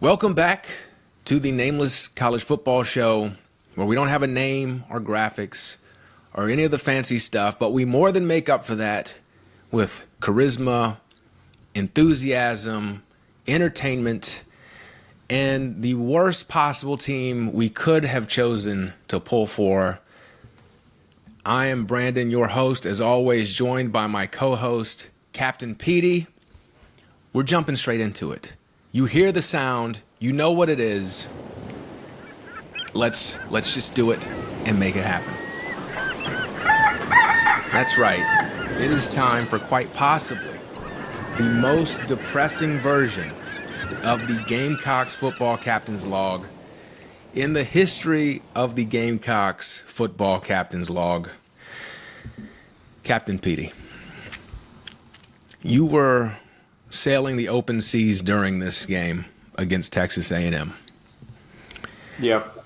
Welcome back to the Nameless College Football Show, where we don't have a name or graphics or any of the fancy stuff, but we more than make up for that with charisma, enthusiasm, entertainment, and the worst possible team we could have chosen to pull for. I am Brandon, your host, as always, joined by my co-host, Captain Petey. We're jumping straight into it. You hear the sound, you know what it is. Let's just do it and make it happen. That's right. It is time for quite possibly the most depressing version of the Gamecocks football captain's log in the history of the Gamecocks football captain's log. Captain Petey, you were sailing the open seas during this game against Texas A&M. Yep.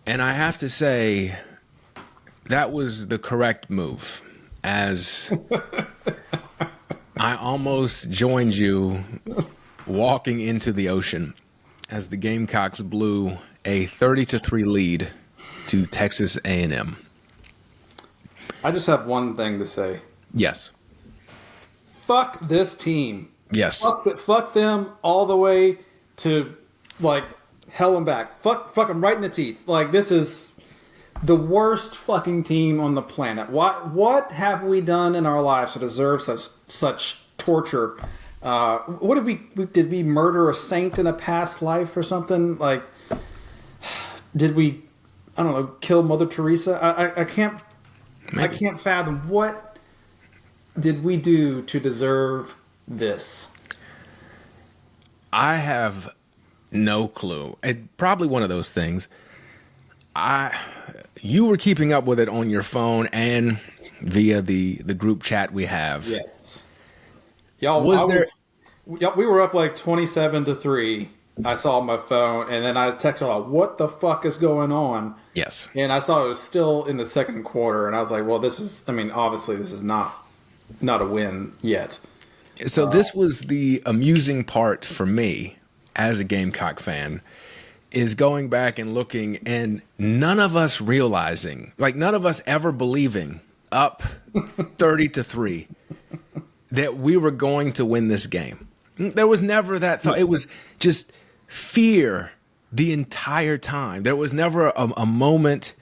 And I have to say, that was the correct move, as I almost joined you walking into the ocean as the Gamecocks blew a 30-3 lead to Texas A&M. I just have one thing to say. Yes. Fuck this team. Yes. Fuck them all the way to, like, hell and back. Fuck them right in the teeth. Like, this is the worst fucking team on the planet. What have we done in our lives to deserve such torture? What did we murder a saint in a past life or something? Like, did we, I don't know, kill Mother Teresa? I can't Maybe. I can't fathom what did we do to deserve this? I have no clue. Probably one of those things. You were keeping up with it on your phone and via the group chat we have. Yes. Y'all, we were up like 27-3. I saw on my phone, and then I texted y'all, what the fuck is going on? Yes. And I saw it was still in the second quarter, and I was like, well, obviously this is not a win yet. So this was the amusing part for me as a Gamecock fan, is going back and looking and none of us realizing, like none of us ever believing up 30-3 that we were going to win this game. There was never that thought. It was just fear the entire time. There was never a moment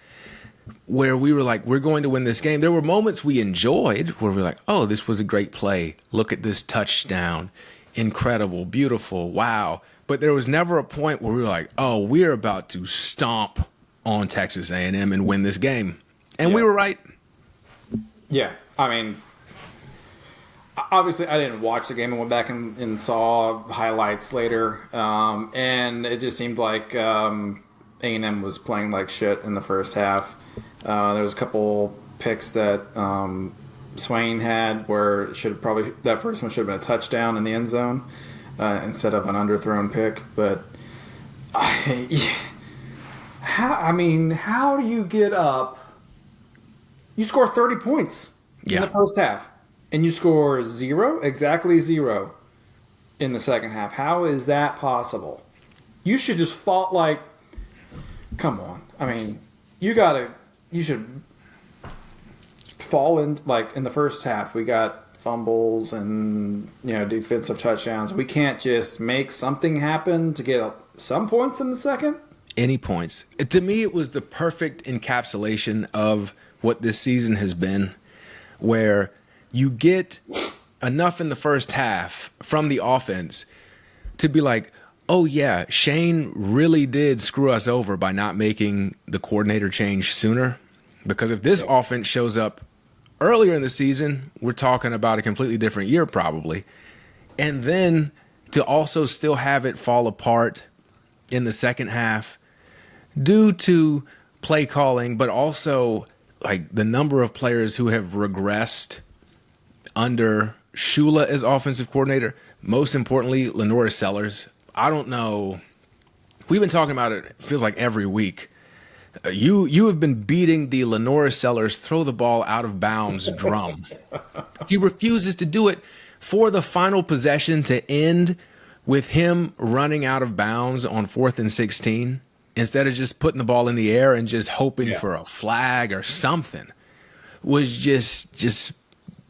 where we were like, we're going to win this game. There were moments we enjoyed where we were like, oh, this was a great play. Look at this touchdown. Incredible, beautiful, wow. But there was never a point where we were like, oh, we're about to stomp on Texas A&M and win this game. And we were right. Yeah, I mean, obviously I didn't watch the game. I went back and saw highlights later. And it just seemed like A&M was playing like shit in the first half. There was a couple picks that Swain had where that first one should have been a touchdown in the end zone instead of an underthrown pick. But how do you get up? You score 30 points in the first half, and you score exactly zero in the second half. How is that possible? You should just fall like, come on. I mean, you should fall in, like, in the first half. We got fumbles and, defensive touchdowns. We can't just make something happen to get some points in the second? Any points. To me, it was the perfect encapsulation of what this season has been, where you get enough in the first half from the offense to be like, oh, yeah, Shane really did screw us over by not making the coordinator change sooner. Because if this offense shows up earlier in the season, we're talking about a completely different year probably. And then to also still have it fall apart in the second half due to play calling, but also like the number of players who have regressed under Shula as offensive coordinator. Most importantly, Lenora Sellers. I don't know. We've been talking about it feels like every week. You have been beating the Lenora Sellers throw the ball out of bounds drum. He refuses to do it for the final possession to end with him running out of bounds on 4th and 16, instead of just putting the ball in the air and just hoping for a flag or something, was just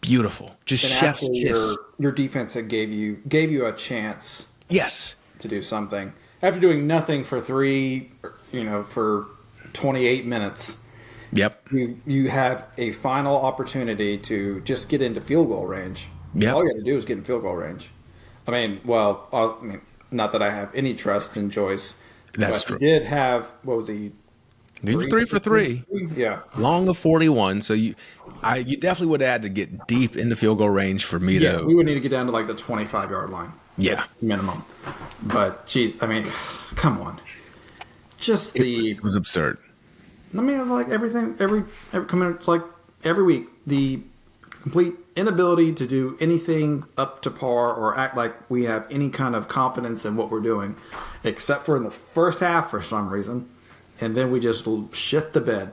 beautiful. Just and chef's kiss. Your defense that gave you a chance. Yes. To do something after doing nothing for for 28 minutes. Yep. You have a final opportunity to just get into field goal range. Yep. All you got to do is get in field goal range. I mean, not that I have any trust in Joyce. That's but true. He did have, what was he? He was 3 for 3. Yeah. Long of 41. So you definitely would have had to get deep into field goal range for me to. We would need to get down to like the 25-yard line. Yeah. Minimum. But, geez, I mean, come on. It was absurd. I mean, like everything, every week, the complete inability to do anything up to par or act like we have any kind of confidence in what we're doing, except for in the first half for some reason, and then we just shit the bed.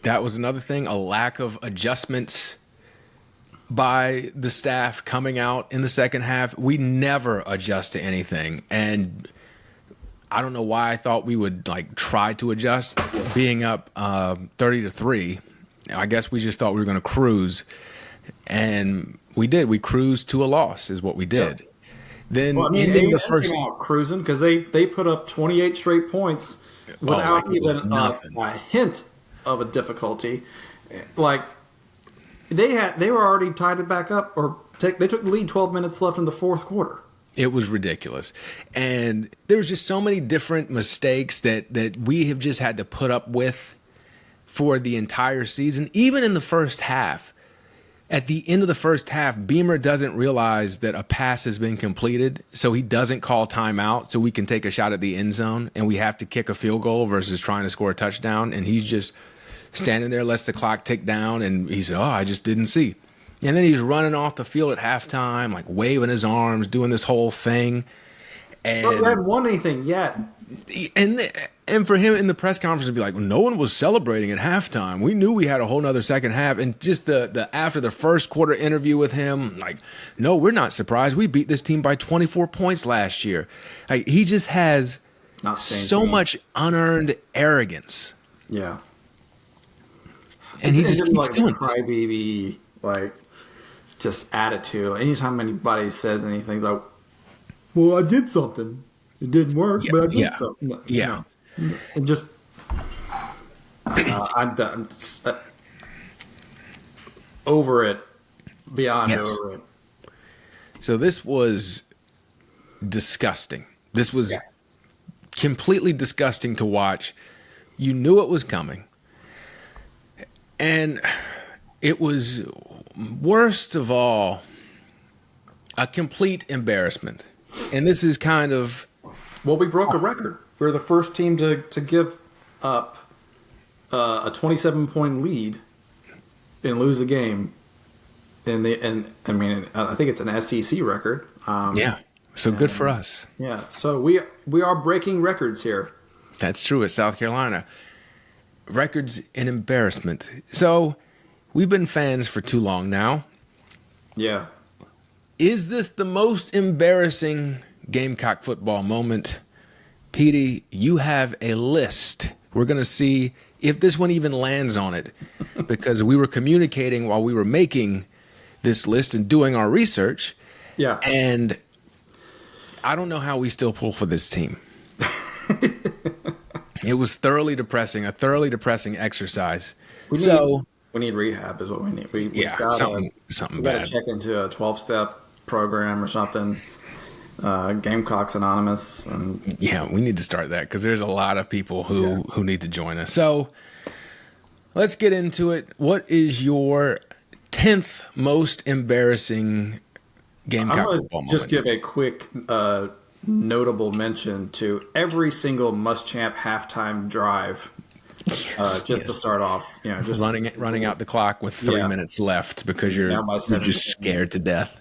That was another thing, a lack of adjustments by the staff coming out in the second half. We never adjust to anything, and I don't know why I thought we would try to adjust, being up 30-3. I guess we just thought we were going to cruise, and we did. We cruised to a loss, is what we did. Yeah. Then in the first out cruising because they put up 28 straight points without even a hint of a difficulty. Like they were already tied it back up, they took the lead 12 minutes left in the fourth quarter. It was ridiculous. And there's just so many different mistakes that we have just had to put up with for the entire season. Even in the first half, at the end of the first half, Beamer doesn't realize that a pass has been completed, so he doesn't call timeout so we can take a shot at the end zone, and we have to kick a field goal versus trying to score a touchdown. And he's just standing there, lets the clock tick down, and he said, I just didn't see. And then he's running off the field at halftime, waving his arms, doing this whole thing. And we haven't won anything yet. And for him in the press conference to be like, no one was celebrating at halftime. We knew we had a whole nother second half. And just the after the first quarter interview with him, no, we're not surprised. We beat this team by 24 points last year. He just has so much unearned arrogance. Yeah. And he just keeps doing this. Crybaby, just attitude. Anytime anybody says anything well, I did something. It didn't work, but I did something. Yeah. And just, I'm done. Over it, beyond over it. So this was disgusting. This was completely disgusting to watch. You knew it was coming. And it was, worst of all, a complete embarrassment. And this is kind of... Well, we broke a record. We were the first team to give up a 27-point lead and lose a game. And I mean, I think it's an SEC record. So good for us. Yeah. So we are breaking records here. That's true at South Carolina. Records in embarrassment. So we've been fans for too long now. Yeah. Is this the most embarrassing Gamecock football moment? Petey, you have a list. We're going to see if this one even lands on it, because we were communicating while we were making this list and doing our research. Yeah. And I don't know how we still pull for this team. It was thoroughly depressing, a thoroughly depressing exercise. We need rehab is what we need. We something gotta bad. Check into a 12-step program or something. Gamecocks Anonymous. We need to start that because there's a lot of people who need to join us. So let's get into it. What is your 10th most embarrassing Gamecock football moment? Just give a quick notable mention to every single Muschamp halftime drive. To start off, just running out the clock with 3 minutes left because you're just scared to death.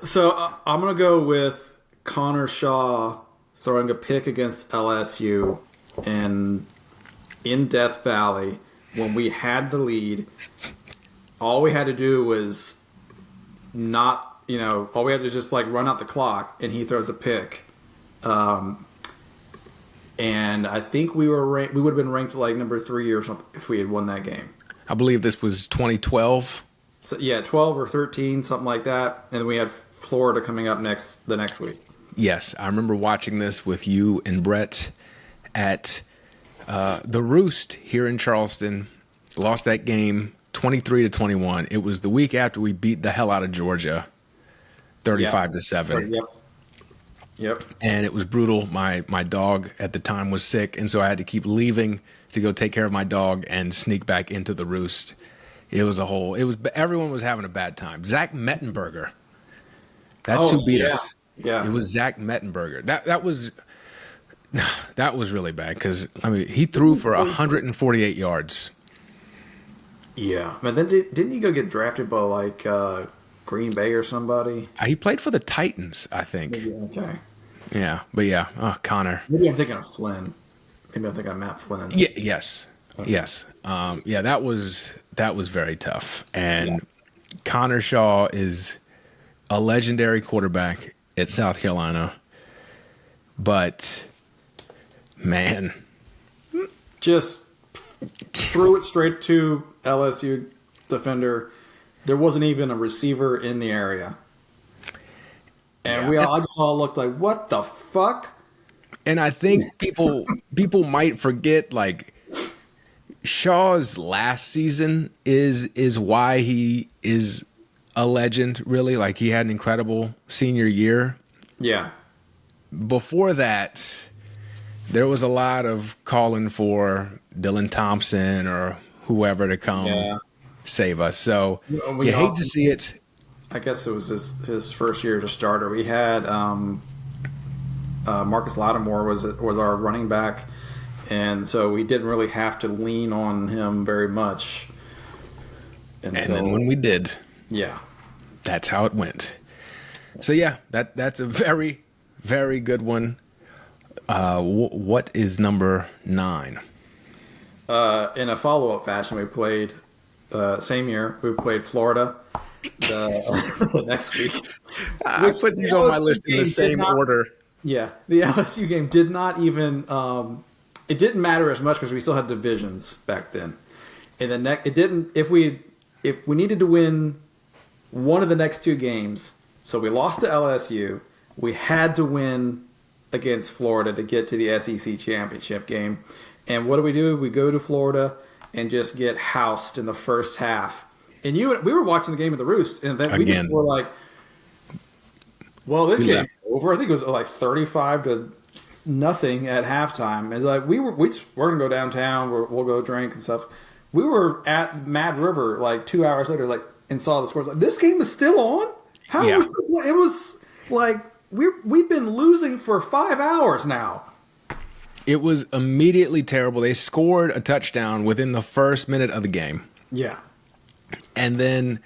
So I'm gonna go with Connor Shaw throwing a pick against LSU in Death Valley when we had the lead. All we had to do was not, all we had to just like run out the clock, and he throws a pick. And I think we would have been ranked like number 3 or something if we had won that game. I believe this was 2012. So yeah, 12 or 13, something like that. And we had Florida coming up the next week. Yes, I remember watching this with you and Brett at the Roost here in Charleston. Lost that game 23-21. It was the week after we beat the hell out of Georgia, 35-7. Yep. And it was brutal. My dog at the time was sick, and so I had to keep leaving to go take care of my dog and sneak back into the Roost. Everyone was having a bad time. Zach Mettenberger. That's who beat us. Yeah. It was Zach Mettenberger. That was really bad because he threw for 148 yards. Yeah, but then didn't you go get drafted by like Green Bay or somebody? He played for the Titans, I think. Maybe, okay. Yeah, but yeah, Connor. Maybe I'm thinking of Flynn. Maybe I'm thinking of Matt Flynn. Yeah, yes, okay. Yes. That was very tough. And Connor Shaw is a legendary quarterback at South Carolina, but man, just threw it straight to LSU defender. There wasn't even a receiver in the area. And I just all looked like, what the fuck? And I think people might forget, like, Shaw's last season is why he is a legend, really. Like, he had an incredible senior year. Yeah. Before that, there was a lot of calling for Dylan Thompson or whoever to come save us. So you hate to see it. I guess it was his first year as a starter. We had Marcus Lattimore was our running back, and so we didn't really have to lean on him very much. And then when we did, that's how it went. So that's a very, very good one. What is number 9? In a follow-up fashion, we played same year. We played Florida the next week. I put these on my list in the same order. Yeah, the LSU game did not even. It didn't matter as much because we still had divisions back then. And it didn't. If we needed to win one of the next 2 games, so we lost to LSU, we had to win against Florida to get to the SEC championship game. And what do? We go to Florida and just get housed in the first half. And we were watching the game at the Roost, and then we just were like, "Well, this game's over." I think it was like 35-0 at halftime. It's like we're gonna go downtown. We'll go drink and stuff. We were at Mad River like 2 hours later, and saw the scores. Like, this game is still on. How was it was like we've been losing for 5 hours now. It was immediately terrible. They scored a touchdown within the first minute of the game. Yeah. And then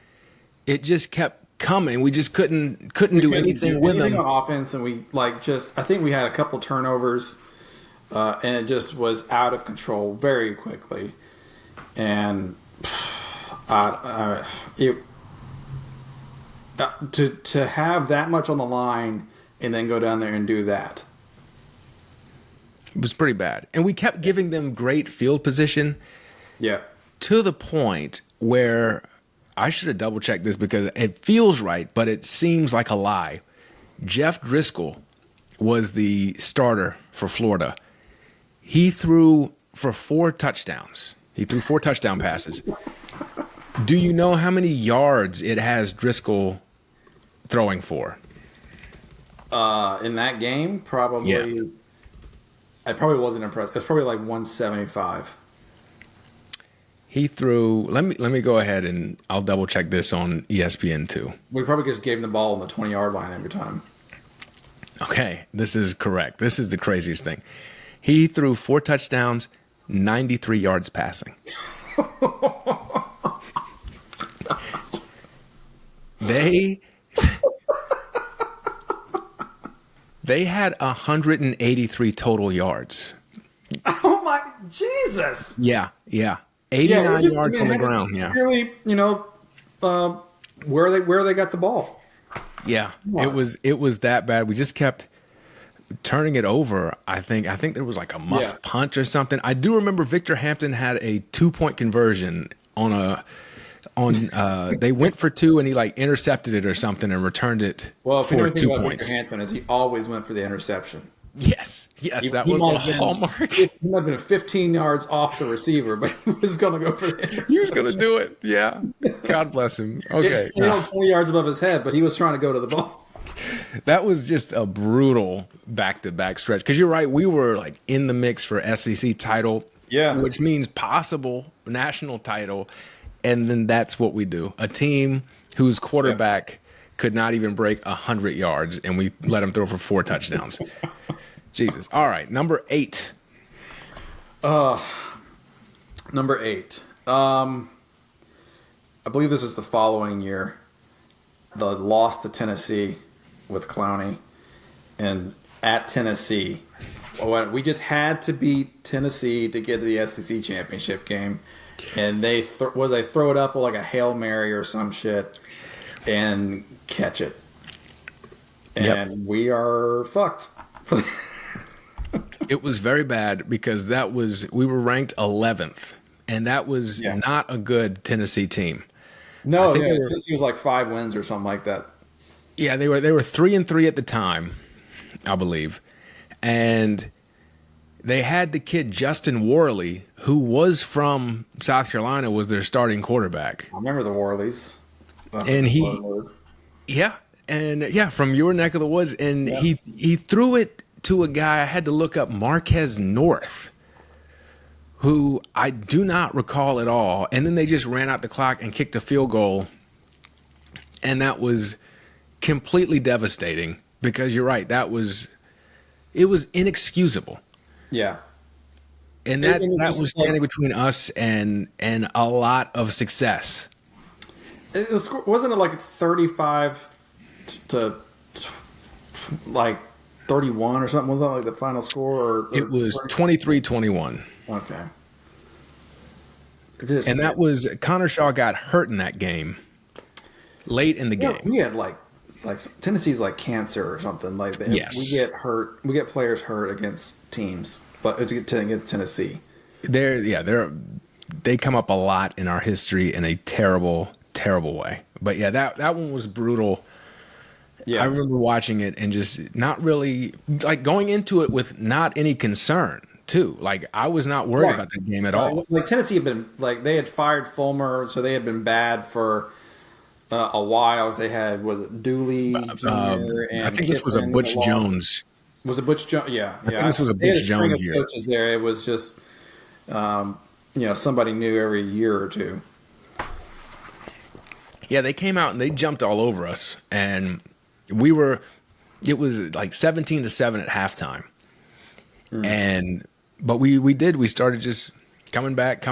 it just kept coming. We just couldn't do anything with them on offense, and I think we had a couple turnovers, and it just was out of control very quickly. And to have that much on the line and then go down there and do that. It was pretty bad. And we kept giving them great field position. Yeah. To the point where I should have double-checked this because it feels right, but it seems like a lie. Jeff Driscoll was the starter for Florida. He threw for 4 touchdowns. He threw 4 touchdown passes. Do you know how many yards it has Driscoll throwing for? In that game, probably... Yeah. I probably wasn't impressed. It's probably like 175. He threw. Let me go ahead and I'll double check this on ESPN too. We probably just gave him the ball on the 20-yard line every time. Okay, this is correct. This is the craziest thing. He threw 4 touchdowns, 93 yards passing. They had 183 total yards. Oh my Jesus! Yeah. 89 yards on the ground. Yeah. Really, where they got the ball. Yeah, it was that bad. We just kept turning it over. I think there was like a muff punt or something. I do remember Victor Hampton had a 2-point conversion on they went for 2 and he like intercepted it or something and returned it for 2 points. Victor Hampton is he always went for the interception. Yes, that was a hallmark. He might have been 15 yards off the receiver, but he was going to go for the interception. He was going to do it. Yeah. God bless him. Okay. It sailed 20 yards above his head, but he was trying to go to the ball. That was just a brutal back-to-back stretch. Because you're right, we were like in the mix for SEC title, which means possible national title. And then that's what we do. A team whose quarterback could not even break 100 yards, and we let him throw for 4 touchdowns. Jesus. All right, number 8. Number 8. I believe this is the following year. The loss to Tennessee with Clowney, and at Tennessee, we just had to beat Tennessee to get to the SEC championship game, and they throw it up like a Hail Mary or some shit and catch it, and we are fucked. It was very bad because we were ranked 11th, and that was not a good Tennessee team. No, Tennessee was like 5 wins or something like that. Yeah, they were 3-3 at the time, I believe, and they had the kid Justin Worley, who was from South Carolina, was their starting quarterback. I remember the Worleys, and from your neck of the woods, and he threw it to a guy. I had to look up Marquez North, who I do not recall at all, and then they just ran out the clock and kicked a field goal, and that was completely devastating because you're right, it was inexcusable. Yeah. And that was standing between us and a lot of success. Wasn't it like 35 to like 31 or something? Was that like the final score? Or it was 23-21. Okay. And that was Connor Shaw got hurt in that game late in the game. We had like Tennessee's like cancer or something like that. Yes. We get hurt. We get players hurt against teams, but against Tennessee. They come up a lot in our history in a terrible, terrible way. But yeah, that one was brutal. Yeah. I remember watching it and just not really like going into it with not any concern too. Like I was not worried about that game at all. Like Tennessee had been they had fired Fulmer, so they had been bad for a while. They had Dooley Jr. and I think this was a Butch Jones. Was it Butch Jones? Yeah. I think this was a Butch Jones year. Coaches there. It was just somebody new every year or two. Yeah, they came out and they jumped all over us, and it was like 17-7 at halftime. But we started just coming back,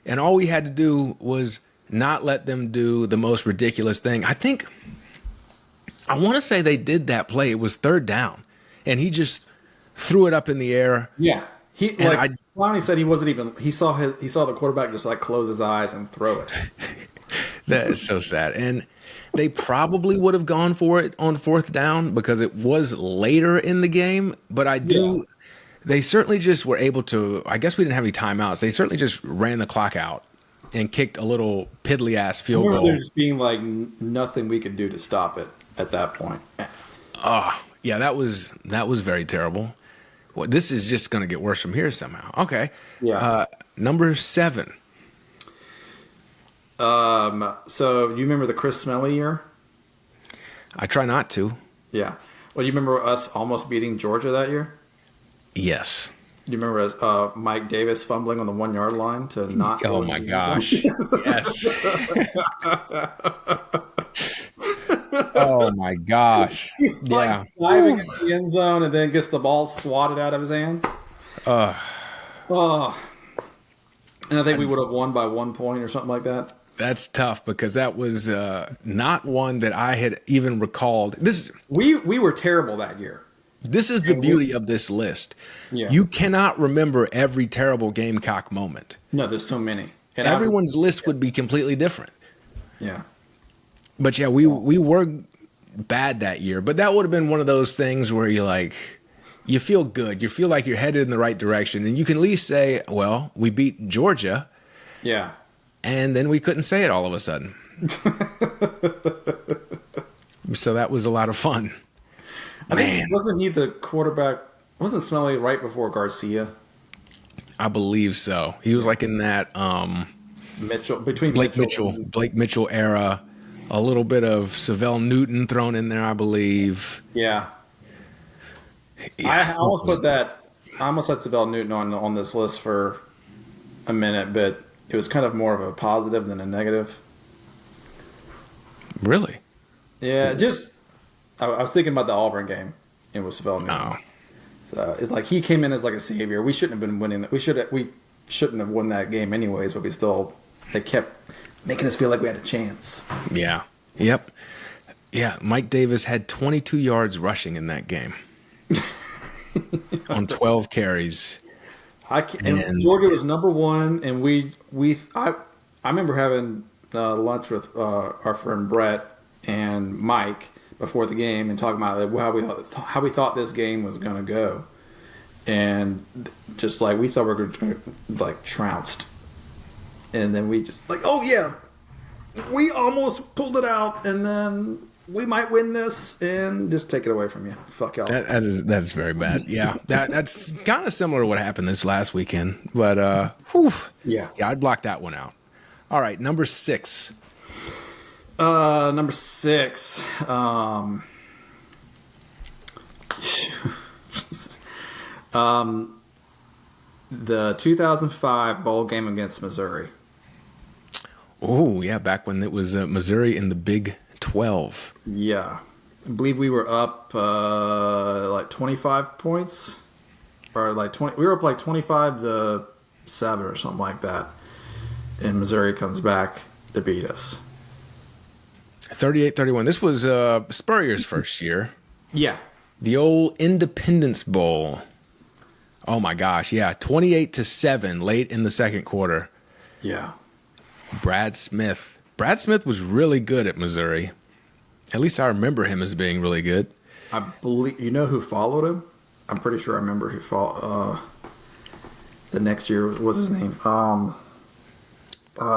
and all we had to do was not let them do the most ridiculous thing. I want to say they did that play. It was 3rd down, and he just threw it up in the air. Yeah, Clowney said he wasn't even. He saw the quarterback just like close his eyes and throw it. That is so sad. And they probably would have gone for it on 4th down because it was later in the game. But they certainly just were able to. I guess we didn't have any timeouts. They certainly just ran the clock out and kicked a little piddly ass field goal. There just being like nothing we could do to stop it at that point. Yeah, that was very terrible. Well, this is just going to get worse from here somehow. Okay. Yeah. Number 7. So do you remember the Chris Smelly year? I try not to. Yeah. Well, do you remember us almost beating Georgia that year? Yes. Do you remember Mike Davis fumbling on the 1-yard line to not? Oh my gosh! Yes. Oh my gosh! He's diving into the end zone and then gets the ball swatted out of his hand. And I think we would have won by 1 point or something like that. That's tough because that was not one that I had even recalled. We were terrible that year. This is the beauty of this list. Yeah. You cannot remember every terrible Gamecock moment. No, there's so many. And everyone's list would be completely different. Yeah. But yeah, we were bad that year. But that would have been one of those things where you feel good. You feel like you're headed in the right direction. And you can at least say, well, we beat Georgia. Yeah. And then we couldn't say it all of a sudden. So that was a lot of fun. I think, wasn't he the quarterback? Wasn't Smelly right before Garcia? I believe so. He was like in that Blake Mitchell era. A little bit of Savell Newton thrown in there, I believe. Yeah. I almost had Savell Newton on this list for a minute, but it was kind of more of a positive than a negative. Really? Yeah, I was thinking about the Auburn game. It was Savell Newton. Oh. So it's like he came in as like a savior. We shouldn't have been winning. We shouldn't have won that game anyways, but they kept making us feel like we had a chance. Yeah. Yep. Yeah. Mike Davis had 22 yards rushing in that game on 12 carries. And Georgia was number one, and I remember having lunch with our friend Brett and Mike before the game and talking about how we thought this game was going to go, and just like we thought we were going to like trounced, and then we just like, oh yeah, we almost pulled it out, and then we might win this, and just take it away from you. Fuck y'all. That's very bad. Yeah, that's kind of similar to what happened this last weekend, but yeah, I'd block that one out. All right, number 6. Number 6. The 2005 bowl game against Missouri. Oh yeah, back when it was Missouri in the Big 12. Yeah, I believe we were up like 25 points, or like 20. We were up like 25-7 or something like that, and Missouri comes back to beat us. 38-31. This was Spurrier's first year. Yeah. The old Independence Bowl. Oh my gosh, yeah. 28-7 late in the second quarter. Yeah. Brad Smith. Brad Smith was really good at Missouri. At least I remember him as being really good. I believe who followed him? I'm pretty sure I remember who followed the next year. What was his name?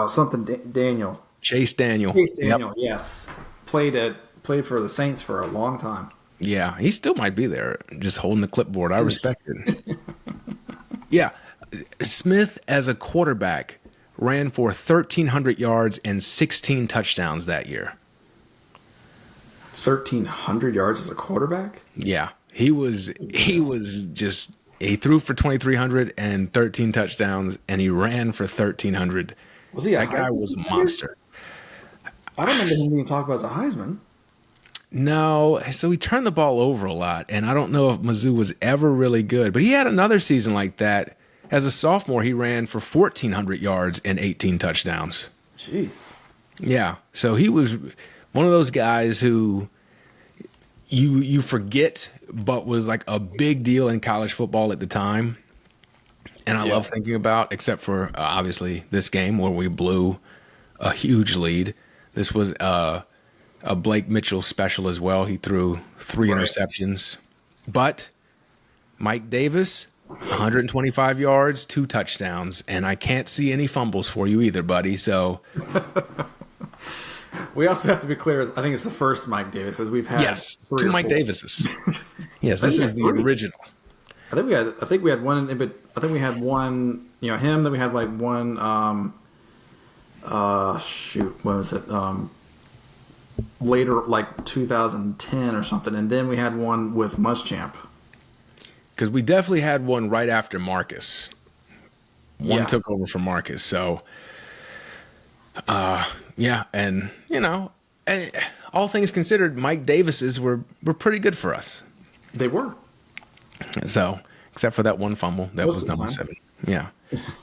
Something Daniel. Chase Daniel. Yep. Yes. Played for the Saints for a long time. Yeah, he still might be there, just holding the clipboard. I respect it. Yeah. Smith, as a quarterback, ran for 1,300 yards and 16 touchdowns that year. 1,300 yards as a quarterback? Yeah. He threw for 2,300 and 13 touchdowns, and he ran for 1,300. Was he that guy was a monster. I don't remember him being talked about as a Heisman. No, so he turned the ball over a lot, and I don't know if Mizzou was ever really good, but he had another season like that. As a sophomore, he ran for 1,400 yards and 18 touchdowns. Jeez. Yeah, so he was one of those guys who you forget, but was like a big deal in college football at the time. And I love thinking about, except for obviously this game where we blew a huge lead. This was a Blake Mitchell special as well. He threw 3 interceptions. But Mike Davis, 125 yards, 2 touchdowns, and I can't see any fumbles for you either, buddy. So we also have to be clear. I think it's the first Mike Davis, as we've had 2 Mike Davises. Yes, this is the original. I think we had one, but I think we had one. Him. Then we had like one. What was it? Later, like 2010 or something, and then we had one with Muschamp. Because we definitely had one right after Marcus. One took over from Marcus. So, and all things considered, Mike Davis's were pretty good for us. They were. So, except for that one fumble, that was number 7. Yeah.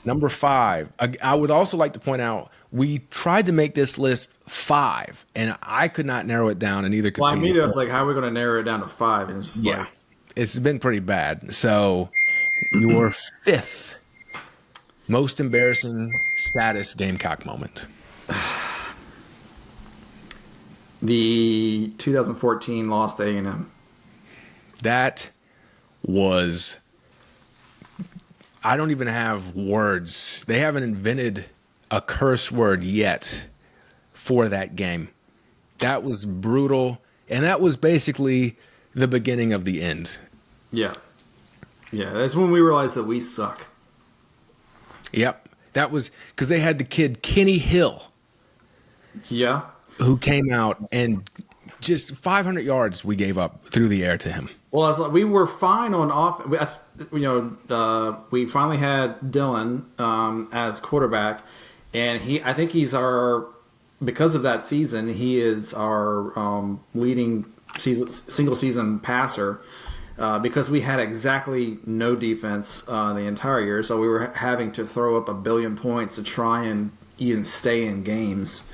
Number 5. I would also like to point out, we tried to make this list 5, and I could not narrow it down, and neither could Well, I mean, I was like, how are we going to narrow it down to 5? And it's just it's been pretty bad. So, your 5th most embarrassing status Gamecock moment. The 2014 loss to A&M. That was, I don't even have words. They haven't invented a curse word yet for that game. That was brutal. And that was basically the beginning of the end. Yeah. Yeah, that's when we realized that we suck. Yep. That was because they had the kid Kenny Hill. Yeah. Who came out and just 500 yards we gave up through the air to him. Well, it's like we were fine on off. We finally had Dylan as quarterback, and I think he's our, because of that season, he is our leading single season passer. Because we had exactly no defense the entire year, so we were having to throw up 1 billion points to try and even stay in games.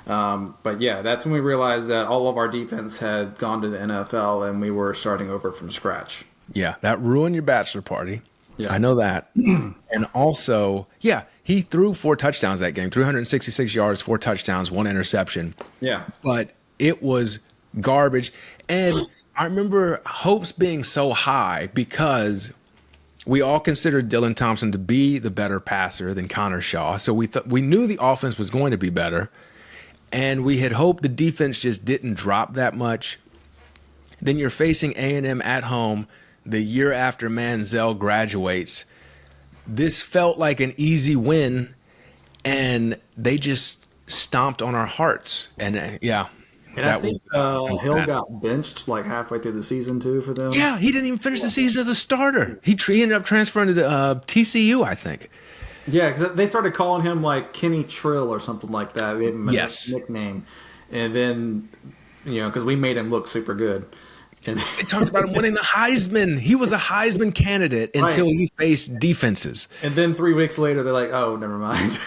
But yeah, that's when we realized that all of our defense had gone to the NFL and we were starting over from scratch. Yeah, that ruined your bachelor party. Yeah. I know that. And also, yeah, he threw 4 touchdowns that game, 366 yards, 4 touchdowns, 1 interception. Yeah. But it was garbage. And I remember hopes being so high because we all considered Dylan Thompson to be the better passer than Connor Shaw. So we knew the offense was going to be better. And we had hoped the defense just didn't drop that much. Then you're facing A&M at home the year after Manziel graduates. This felt like an easy win, and they just stomped on our hearts. And yeah. And I think Hill got benched like halfway through the season too for them. Yeah, he didn't even finish the season as a starter. He ended up transferring to TCU, I think. Yeah, because they started calling him like Kenny Trill or something like that. They gave him a nickname. And then, because we made him look super good. And they talked about him winning the Heisman. He was a Heisman candidate until he faced defenses. And then 3 weeks later, they're like, oh, never mind.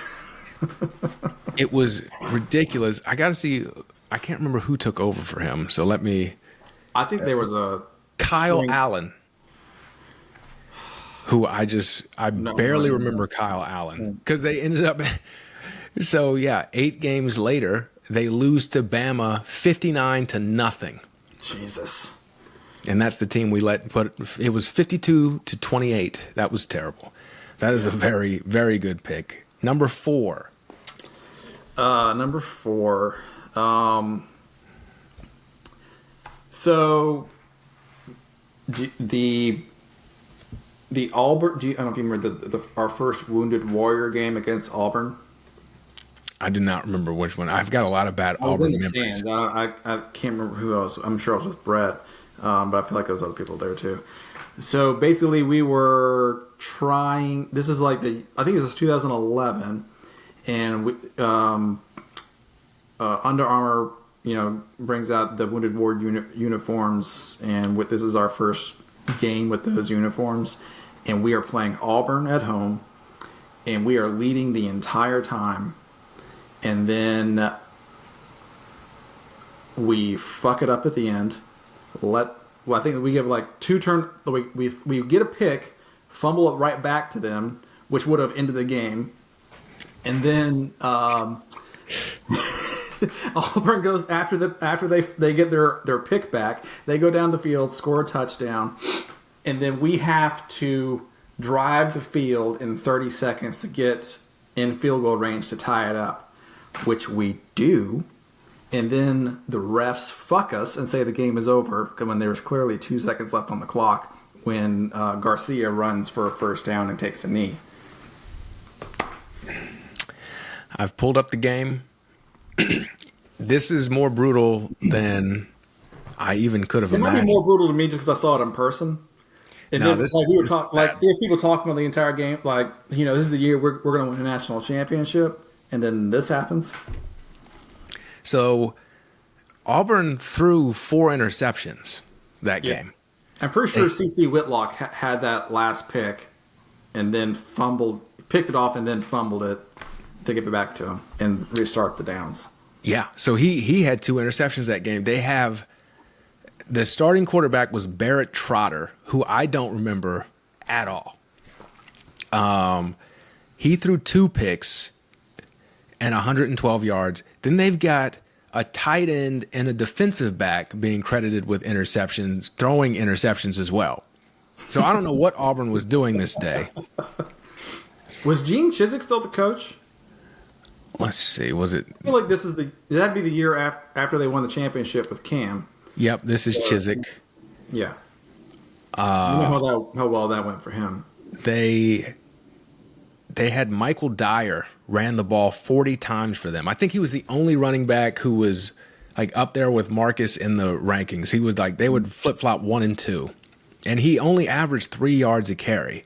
It was ridiculous. I got to see. I can't remember who took over for him. So let me. I think there was a Kyle Allen. Who I barely remember Kyle Allen because they ended up. So yeah, 8 games later, they lose to Bama 59-0. Jesus. And that's the team we let put. It was 52-28. That was terrible. That is a very, very good pick. Number 4. Number 4. So the Auburn. I don't know if you remember our first Wounded Warrior game against Auburn. I do not remember which one. I've got a lot of bad Auburn memories. I can't remember who else. I'm sure I was with Brett, but I feel like there was other people there too. So basically, we were trying. This is like I think this is 2011, and we, Under Armour, brings out the Wounded Warrior uniforms, and this is our first game with those uniforms, and we are playing Auburn at home, and we are leading the entire time. And then we fuck it up at the end. I think we give like 2 turn. We get a pick, fumble it right back to them, which would have ended the game. And then Auburn goes after they get their pick back. They go down the field, score a touchdown, and then we have to drive the field in 30 seconds to get in field goal range to tie it up. Which we do, and then the refs fuck us and say the game is over when there's clearly 2 seconds left on the clock when Garcia runs for a first down and takes a knee. I've pulled up the game. This is more brutal than I even could have imagined. It might be more brutal to me just because I saw it in person. And then, there's people talking about the entire game, this is the year we're going to win a national championship. And then this happens. So Auburn threw 4 interceptions that game. I'm pretty sure C.C. Whitlock had that last pick and then picked it off and then fumbled it to give it back to him and restart the downs. Yeah. So he had 2 interceptions that game. The starting quarterback was Barrett Trotter, who I don't remember at all. He threw 2 picks and 112 yards. Then they've got a tight end and a defensive back being credited with interceptions, throwing interceptions as well. So I don't know what Auburn was doing this day. Was Gene Chizik still the coach? Let's see. Was it? I feel like that'd be the year after they won the championship with Cam. Yep, this is Chizik. Yeah. You know how well that went for him. They had Michael Dyer ran the ball 40 times for them. I think he was the only running back who was like up there with Marcus in the rankings. He would they would flip-flop 1 and 2. And he only averaged 3 yards a carry.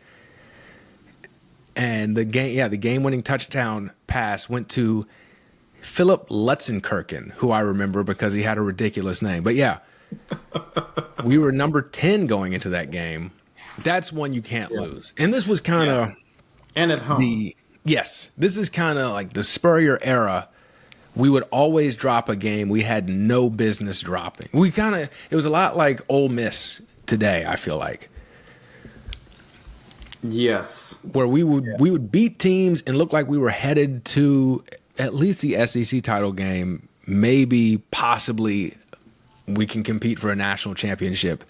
And the game-winning touchdown pass went to Philip Lutzenkirchen, who I remember because he had a ridiculous name. But yeah, we were number 10 going into that game. That's one you can't lose. And this was kind of and at home. This is kind of like the Spurrier era. We would always drop a game we had no business dropping. It was a lot like Ole Miss today, I feel like. Yes. Where we would beat teams and look like we were headed to at least the SEC title game, maybe possibly we can compete for a national championship.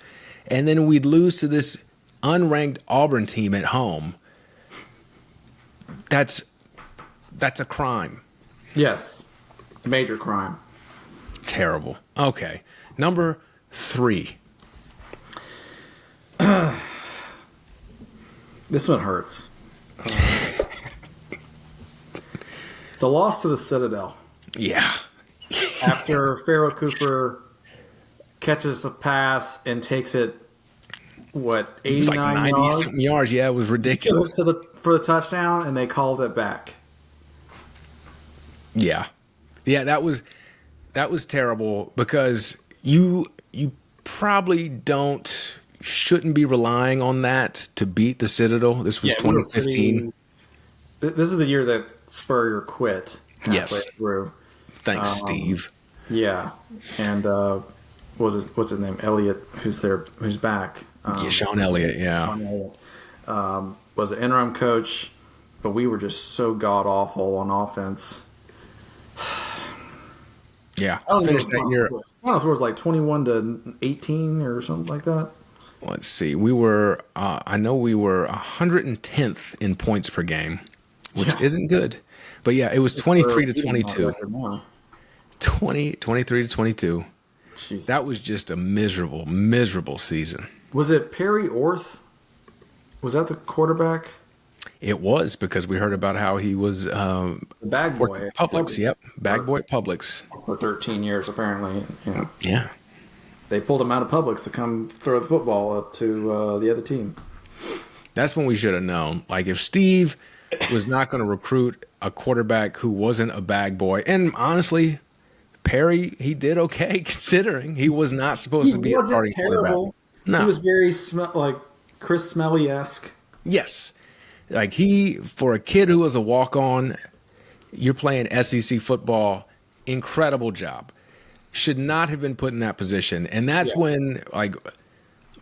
And then we'd lose to this unranked Auburn team at home. That's a crime. Yes. A major crime. Terrible. Okay. Number 3. This one hurts. The loss to the Citadel. Yeah. After Pharaoh Cooper catches a pass and takes it, 89 yards? Something yards. Yeah, it was ridiculous. For the touchdown, and they called it back. Yeah. Yeah, that was terrible because you probably shouldn't be relying on that to beat the Citadel. This was 2015. This is the year that Spurrier quit. Yes. Through. Thanks, Steve. Yeah, and what's his name? Elliott, who's back. Sean Elliott. Yeah. Sean Elliott. Was an interim coach, but we were just so god awful on offense. Yeah, finished that year. Final score was like 21-18 or something like that. Let's see. We were, I know we were 110th in points per game, which isn't good. But yeah, it was 23-22. 23-22. Jesus. That was just a miserable season. Was it Perry Orth? Was that the quarterback? It was, because we heard about how he was the bag boy at Publix. Yep, bag boy at Publix for 13 years apparently. Yeah. They pulled him out of Publix to come throw the football up to the other team. That's when we should have known. Like, if Steve was not going to recruit a quarterback who wasn't a bag boy, and honestly, Perry, he did okay considering he was not supposed to be a starting quarterback. No, he was very like Chris Smelly-esque. Yes, like for a kid who was a walk-on, you're playing SEC football. Incredible job. Should not have been put in that position. And that's when, like,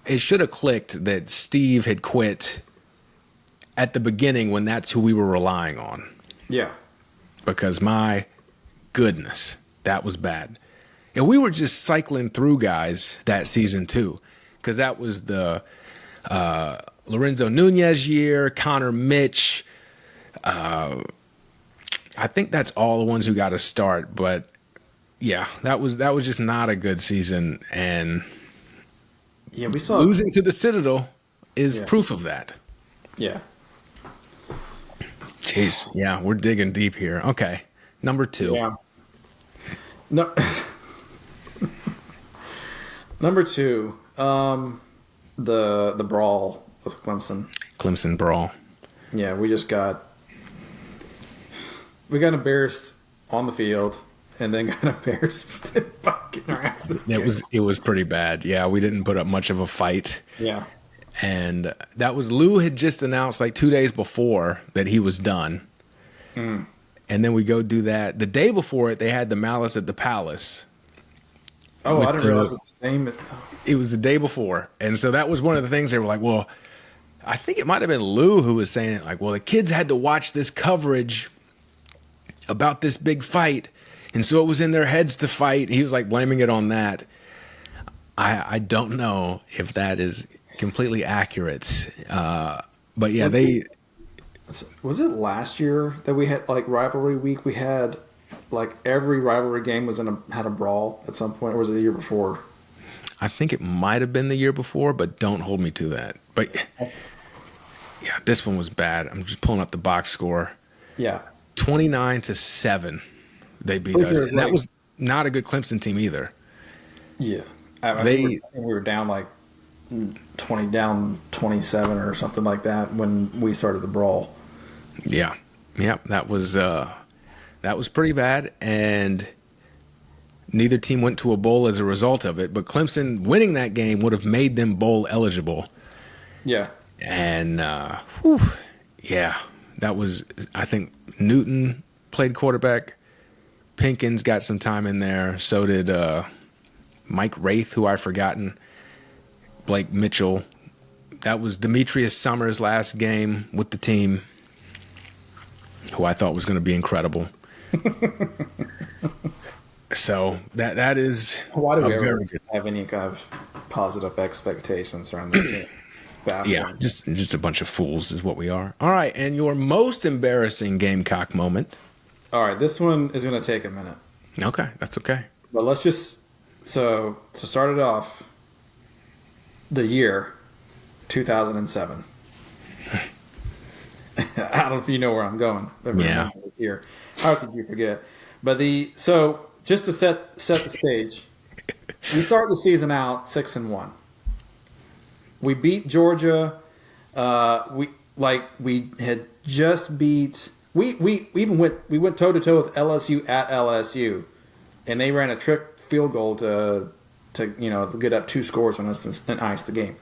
it should have clicked that Steve had quit at the beginning when that's who we were relying on. Yeah. Because my goodness, that was bad. And we were just cycling through guys that season too. Because that was the Lorenzo Nunez year, Connor Mitch. I think that's all the ones who got to start, but yeah, that was just not a good season, and we saw losing to the Citadel is proof of that. Yeah. Jeez, yeah, we're digging deep here. Okay, number 2. Yeah. No. Number 2, the brawl with Clemson. Clemson brawl. Yeah, we got embarrassed on the field. And then got embarrassed by getting our asses kicked. It was pretty bad. Yeah, we didn't put up much of a fight. Yeah. And that was, Lou had just announced like 2 days before that he was done. And then we go do that. The day before it, they had the Malice at the Palace. Oh, I didn't realize it was the same. It was the day before. And so that was one of the things they were like, well, I think it might have been Lou who was saying, like, well, the kids had to watch this coverage about this big fight. And so it was in their heads to fight. He was like blaming it on that. I don't know if that is completely accurate. But yeah, was it last year that we had like rivalry week? We had like every rivalry game had a brawl at some point, or was it the year before? I think it might have been the year before, but don't hold me to that. But yeah, this one was bad. I'm just pulling up the box score. Yeah. 29-7. They beat us. And that was not a good Clemson team either. Yeah. I think we were down like 27 or something like that when we started the brawl. Yeah. Yeah, that was pretty bad, and neither team went to a bowl as a result of it, but Clemson winning that game would have made them bowl eligible. Yeah. And yeah, that was, I think Newton played quarterback. Pinkins got some time in there. So did Mike Wraith, who I've forgotten. Blake Mitchell. That was Demetrius Summers' last game with the team, who I thought was going to be incredible. So that is why do we ever have any kind of positive expectations around this team? Yeah, just a bunch of fools is what we are. All right, and your most embarrassing Gamecock moment? All right, this one is going to take a minute. Okay, that's okay. But let's just so to start it off, the year 2007. I don't know if you know where I'm going. Yeah. Here, how could you forget? But so just to set the stage, we start the season out 6-1. We beat Georgia. We had just beat. We even went toe to toe with LSU at LSU, and they ran a trick field goal to get up 2 scores on us and ice the game.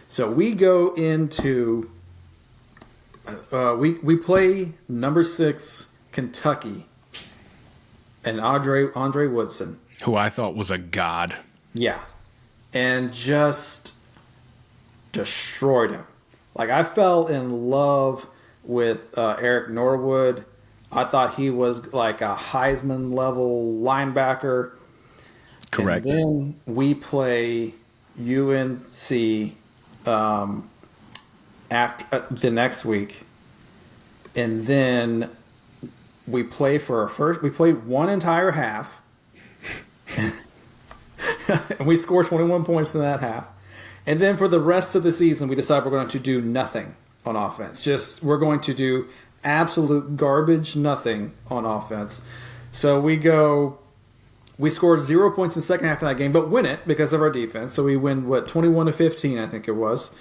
So we go into we play number 6 Kentucky and Andre Woodson, who I thought was a god. Yeah, and just destroyed him. Like, I fell in love with Eric Norwood. I thought he was like a Heisman level linebacker. Correct. And then we play UNC after the next week, and then we play for our first. We played one entire half, and we scored 21 points in that half. And then for the rest of the season, we decide we're going to do nothing on offense. We're going to do absolute garbage, nothing on offense. So we scored 0 points in the second half of that game, but win it because of our defense. So we win 21-15, I think it was,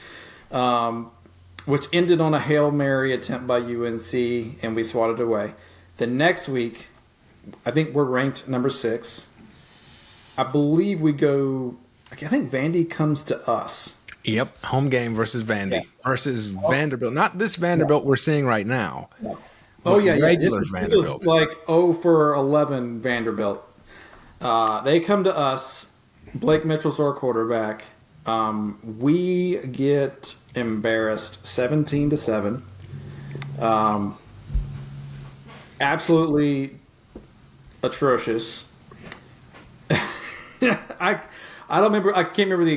which ended on a Hail Mary attempt by UNC, and we swatted away. The next week, I think we're ranked number 6. I believe we go. I think Vandy comes to us. Yep, home game versus Vandy versus Vanderbilt. Not this Vanderbilt we're seeing right now. No. Oh yeah, regular This Vanderbilt. was like 0-for-11 Vanderbilt. They come to us. Blake Mitchell's our quarterback. We get embarrassed 17-7. Absolutely atrocious. I don't remember. I can't remember the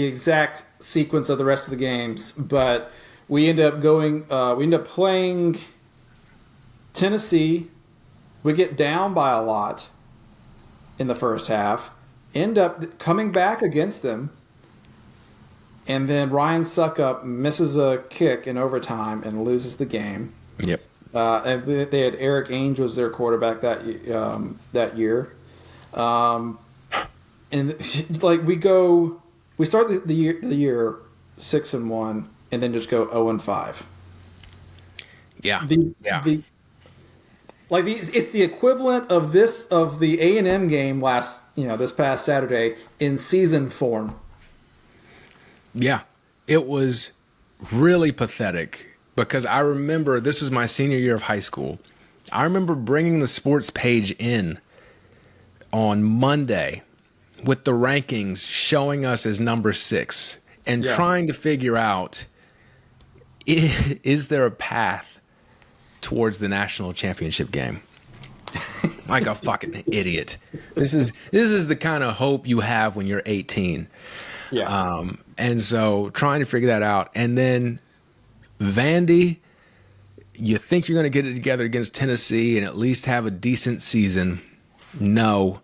exact sequence of the rest of the games, but we end up going. We end up playing Tennessee. We get down by a lot in the first half. End up coming back against them, and then Ryan Suckup misses a kick in overtime and loses the game. Yep. And they had Eric Ainge was their quarterback that year. And like we start the year 6-1, and then just go 0-5. Yeah. It's the equivalent of the A&M game this past Saturday in season form. Yeah, it was really pathetic because I remember this was my senior year of high school. I remember bringing the sports page in on Monday with the rankings showing us as number 6 and trying to figure out, is there a path towards the national championship game? like a fucking idiot. This is the kind of hope you have when you're 18. Yeah. And so trying to figure that out. And then Vandy, you think you're going to get it together against Tennessee and at least have a decent season. No.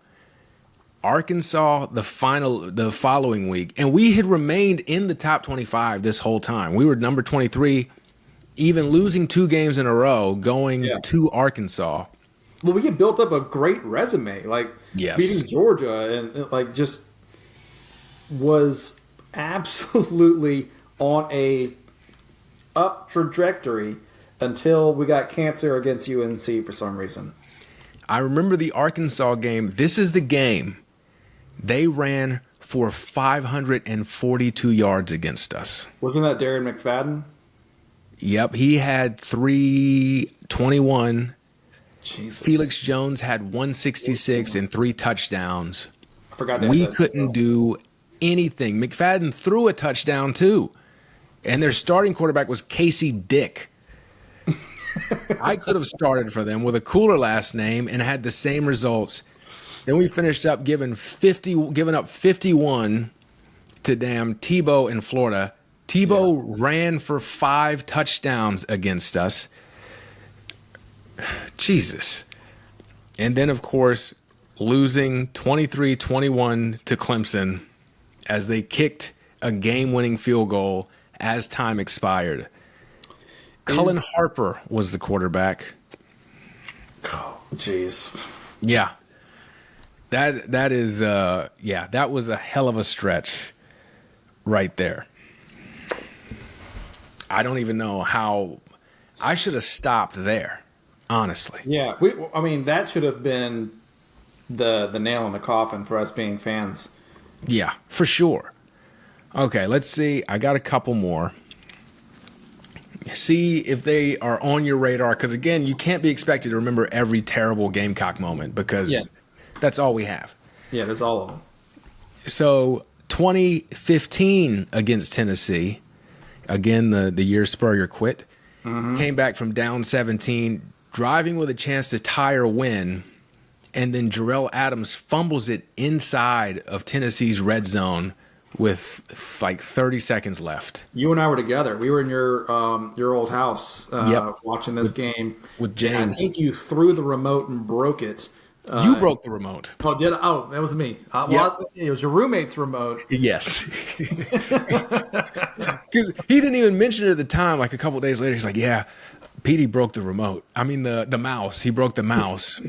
Arkansas, the following week. And we had remained in the top 25 this whole time. We were number 23, even losing 2 games in a row, going to Arkansas. Well, we had built up a great resume, like beating Georgia, and like just was absolutely on a up trajectory until we got cancer against UNC for some reason. I remember the Arkansas game. This is the game they ran for 542 yards against us. Wasn't that Darren McFadden? Yep, he had 321. Jesus. Felix Jones had 166 and 3 touchdowns. I forgot we couldn't do anything. McFadden threw a touchdown too. And their starting quarterback was Casey Dick. I could have started for them with a cooler last name and had the same results. Then we finished up giving up 51 to damn Tebow in Florida. Tebow ran for 5 touchdowns against us. Jesus. And then, of course, losing 23-21 to Clemson as they kicked a game-winning field goal as time expired. Cullen Harper was the quarterback. Oh, jeez. Yeah. That is that was a hell of a stretch right there. I don't even know how I should have stopped there, honestly. Yeah, I mean that should have been the nail in the coffin for us being fans. Yeah, for sure. Okay, let's see. I got a couple more. See if they are on your radar, because again, you can't be expected to remember every terrible Gamecock moment because that's all we have. Yeah, that's all of them. So 2015 against Tennessee, again, the year Spurrier quit, came back from down 17, driving with a chance to tie or win, and then Jarrell Adams fumbles it inside of Tennessee's red zone with like 30 seconds left. You and I were together. We were in your old house watching this game with James. And I think you threw the remote and broke it. You broke the remote. Oh, did I? Oh, that was me. It was your roommate's remote. Yes. Because he didn't even mention it at the time. Like a couple of days later, he's like, yeah, Petey broke the remote. I mean, the mouse. He broke the mouse.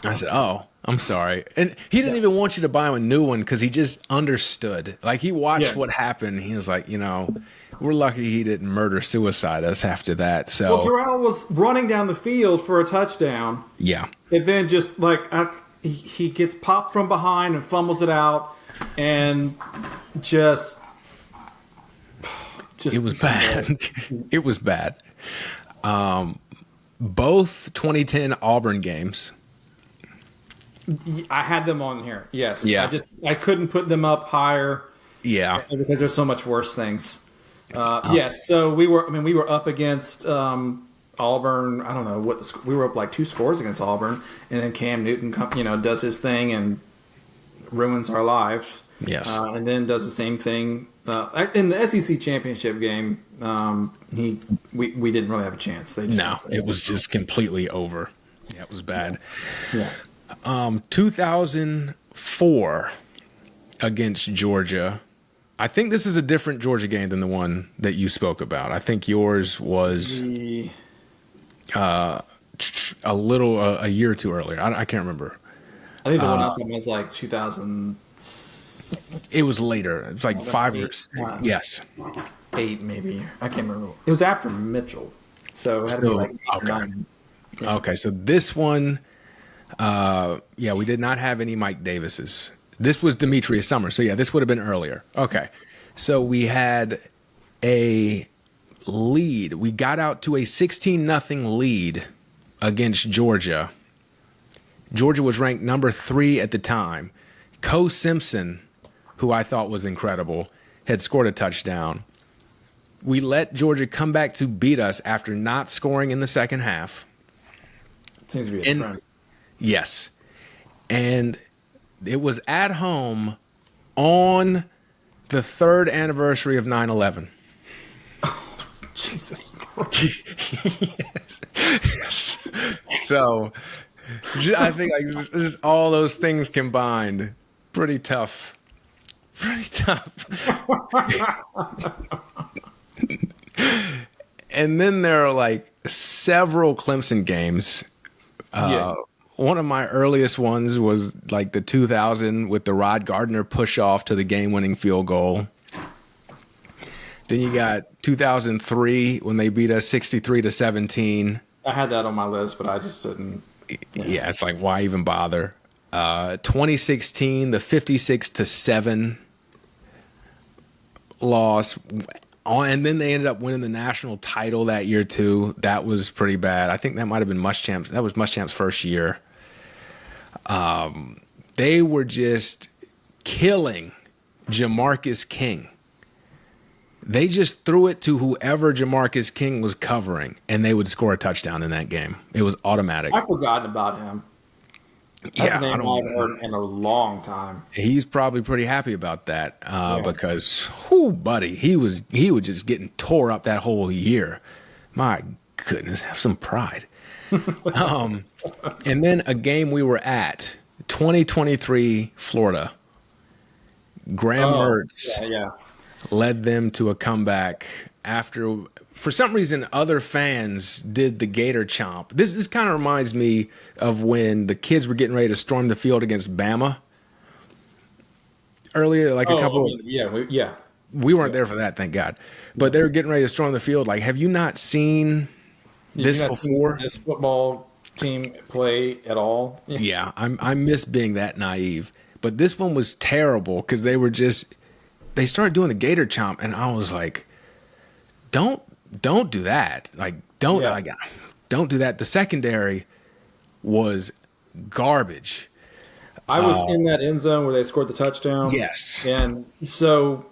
I said, oh, I'm sorry. And he didn't even want you to buy him a new one because he just understood. Like, he watched what happened. He was like, we're lucky he didn't murder-suicide us after that. So, well, Jarrell was running down the field for a touchdown. Yeah. And then just, like, he gets popped from behind and fumbles it out. And just it was bad. It was bad. Both 2010 Auburn games. I had them on here. Yes. Yeah. I couldn't put them up higher. Yeah. Because there's so much worse things. Yes. So we were up against Auburn. I don't know we were up like 2 scores against Auburn, and then Cam Newton, does his thing and ruins our lives. Yes. And then does the same thing in the SEC championship game. We didn't really have a chance. It was just completely over. Yeah, it was bad. Yeah. 2004 against Georgia. I think this is a different Georgia game than the one that you spoke about. I think yours was a year or two earlier. I can't remember. I think the one else was like 2000. It was later. It was like 5 years. Yes. 8 maybe. I can't remember. It was after Mitchell. So it had to be like 8 or 9. Yeah. Okay, so this one, we did not have any Mike Davises. This was Demetrius Summers. So, this would have been earlier. Okay. So we had a lead. We got out to a 16-0 lead against Georgia. Georgia was ranked number 3 at the time. Co Simpson, who I thought was incredible, had scored a touchdown. We let Georgia come back to beat us after not scoring in the second half. Seems to be a trend. Yes. And it was at home on the third anniversary of 9/11. Jesus. Yes. So I think like just all those things combined, pretty tough. Pretty tough. And then there are like several Clemson games. One of my earliest ones was like the 2000 with the Rod Gardner push off to the game-winning field goal. Then you got 2003 when they beat us 63-17. I had that on my list, but I just didn't. Yeah, it's like why even bother? 2016, the 56-7 loss. And then they ended up winning the national title that year too. That was pretty bad. I think that might have been Muschamp's. That was Muschamp's first year. They were just killing Jamarcus King. They just threw it to whoever Jamarcus King was covering, and they would score a touchdown in that game. It was automatic. I've forgotten about him. That's a name I've heard in a long time. He's probably pretty happy about that because, buddy, he was just getting tore up that whole year. My goodness, have some pride. And then a game we were at, 2023 Florida. Graham Mertz led them to a comeback after, for some reason, other fans did the Gator chomp. This kind of reminds me of when the kids were getting ready to storm the field against Bama earlier, like we weren't there for that, thank God. But they were getting ready to storm the field. Like, have you not seen this before? This football team play at all? Yeah, I miss being that naive. But this one was terrible because they started doing the Gator chomp, and I was like, don't do that. Like, don't do that. The secondary was garbage. I was in that end zone where they scored the touchdown. Yes. And so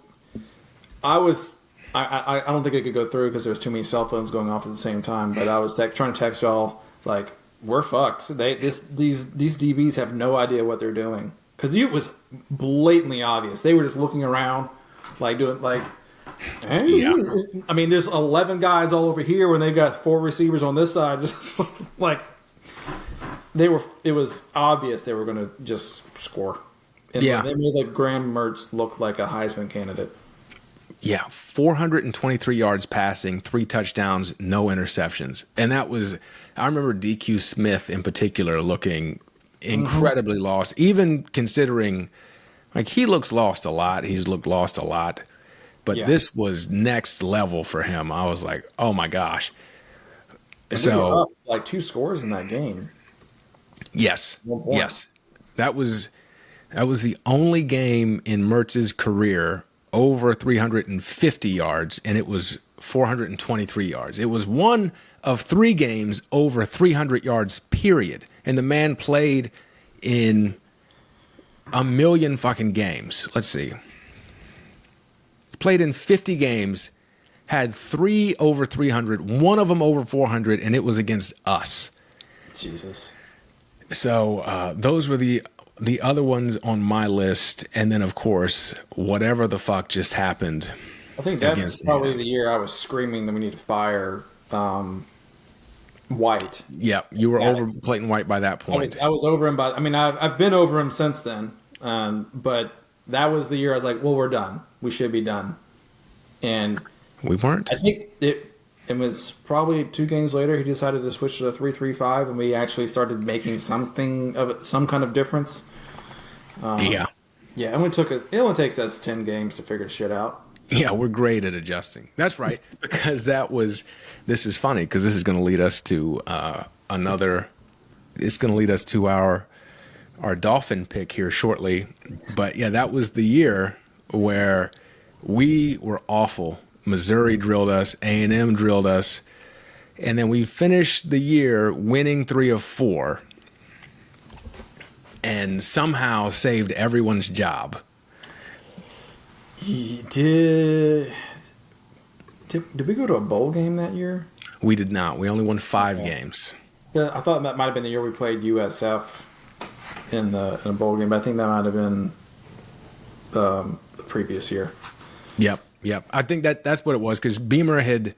I don't think it could go through because there was too many cell phones going off at the same time, but I was trying to text y'all like, we're fucked. These DBs have no idea what they're doing. Because it was blatantly obvious. They were just looking around, like doing like, hey. Yeah. I mean, there's 11 guys all over here when they got 4 receivers on this side. Just like it was obvious they were going to just score. And they made like Graham Mertz look like a Heisman candidate. Yeah, 423 yards passing, 3 touchdowns, no interceptions, and that was. I remember DQ Smith in particular looking incredibly lost, even considering like he looks lost a lot. He's looked lost a lot, but this was next level for him. I was like, oh my gosh. And we were up like 2 scores in that game. Yes. That was the only game in Mertz's career over 350 yards, and it was 423 yards. It was one of 3 games over 300 yards, period. And the man played in a million fucking games. Let's see. Played in 50 games, had 3 over 300, one of them over 400, and it was against us. Jesus. So those were the other ones on my list. And then, of course, whatever the fuck just happened. I think that's probably the year I was screaming that we need to fire White. Yeah, you were over Clayton White by that point. I was over him by. I mean, I've been over him since then, but that was the year I was like, well, we're done. We should be done, and we weren't. I think it was probably 2 games later he decided to switch to the 3-3-5, and we actually started making something of it, some kind of difference. Yeah, and it only takes us 10 games to figure shit out. Yeah, we're great at adjusting. That's right, because this is funny because this is going to lead us to it's going to lead us to our Dolphin pick here shortly. But yeah, that was the year where we were awful. Missouri drilled us, A&M drilled us, and then we finished the year winning 3 of 4 and somehow saved everyone's job. Did we go to a bowl game that year? We did not. We only won 5 games. Yeah, I thought that might have been the year we played USF in a bowl game, but I think that might have been the previous year. Yep. I think that's what it was because Beamer had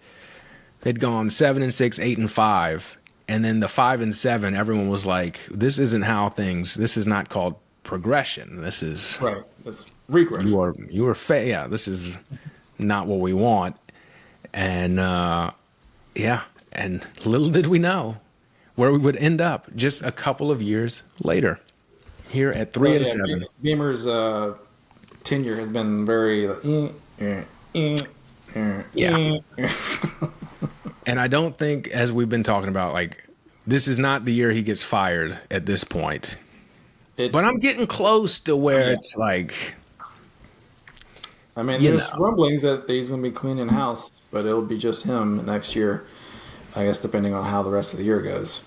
gone 7-6, 8-5, and then the 5-7. Everyone was like, "This isn't how things. This is not called progression. This is Right. That's regression. you are yeah. This is not what we want." And and little did we know where we would end up just a couple of years later here at 3-7. Beamer's tenure has been very Yeah. And I don't think, as we've been talking about, like, this is not the year he gets fired at this point. But I'm getting close to where it's like, I mean, there's rumblings that he's going to be cleaning house, but it'll be just him next year, I guess, depending on how the rest of the year goes.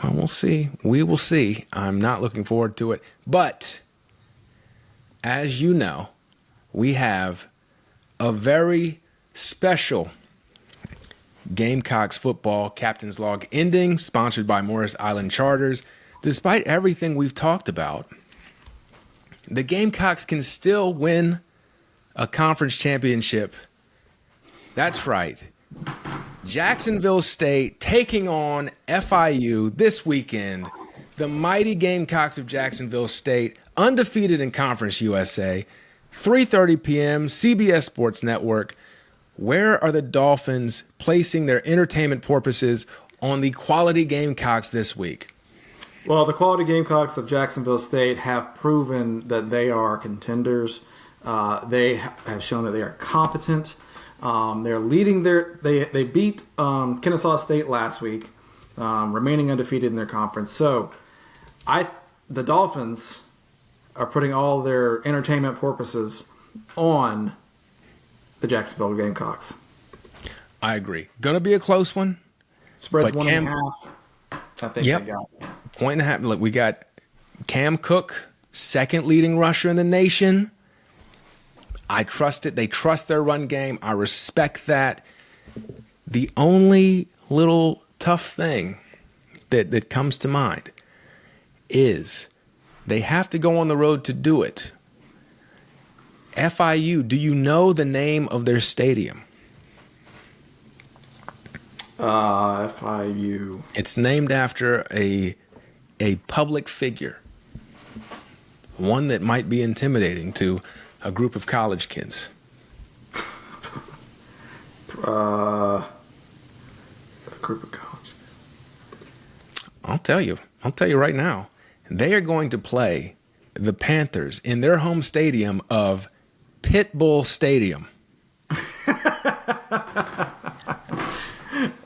Well, we'll see. We will see. I'm not looking forward to it. But, as you know, we have a very special Gamecocks football captain's log ending, sponsored by Morris Island Charters. Despite everything we've talked about, the Gamecocks can still win a conference championship. That's right. Jacksonville State taking on FIU this weekend. The mighty Gamecocks of Jacksonville State, undefeated in Conference USA. 3:30 p.m., CBS Sports Network. Where are the Dolphins placing their entertainment purposes on the quality Gamecocks this week? Well, the quality Gamecocks of Jacksonville State have proven that they are contenders. They have shown that they are competent. They're leading they beat Kennesaw State last week, remaining undefeated in their conference. So, the Dolphins are putting all their entertainment purposes on the Jacksonville Gamecocks. I agree. Gonna be a close one. Spread's 1.5. I think they got 1.5. Look, we got Cam Cook, second leading rusher in the nation. I trust it. They trust their run game. I respect that. The only little tough thing that comes to mind is they have to go on the road to do it. FIU, do you know the name of their stadium? FIU. It's named after a public figure. One that might be intimidating to a group of college kids. A group of college kids. I'll tell you right now. They are going to play the Panthers in their home stadium of Pitbull Stadium.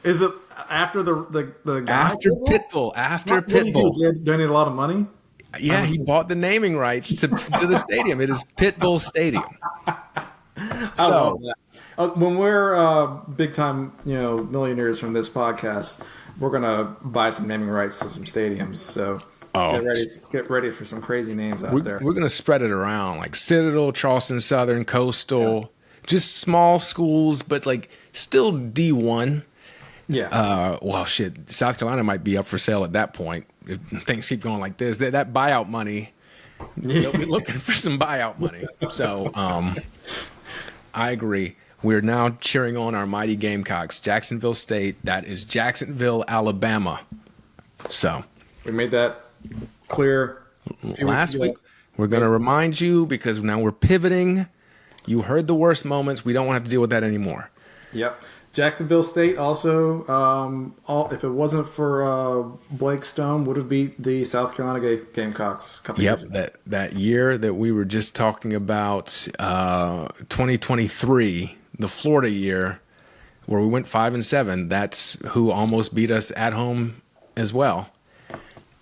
Is it after the guy? After Pitbull. After Pitbull. Do they need a lot of money? Yeah, he bought the naming rights to the stadium. It is Pitbull Stadium. So when we're big time, millionaires from this podcast, we're gonna buy some naming rights to some stadiums. So get ready for some crazy names out there. We're gonna spread it around like Citadel, Charleston Southern, Coastal, just small schools, but like still D1. Yeah. Well, shit, South Carolina might be up for sale at that point if things keep going like this. That buyout money, they'll be looking for some buyout money. So, I agree. We're now cheering on our mighty Gamecocks, Jacksonville State. That is Jacksonville, Alabama. So we made that clear last week. We're going to remind you because now we're pivoting. You heard the worst moments. We don't want to have to deal with that anymore. Yep. Jacksonville State also, if it wasn't for Blake Stone, would have beat the South Carolina Gamecocks. That year that we were just talking about, 2023, the Florida year, where we went 5-7. That's who almost beat us at home as well,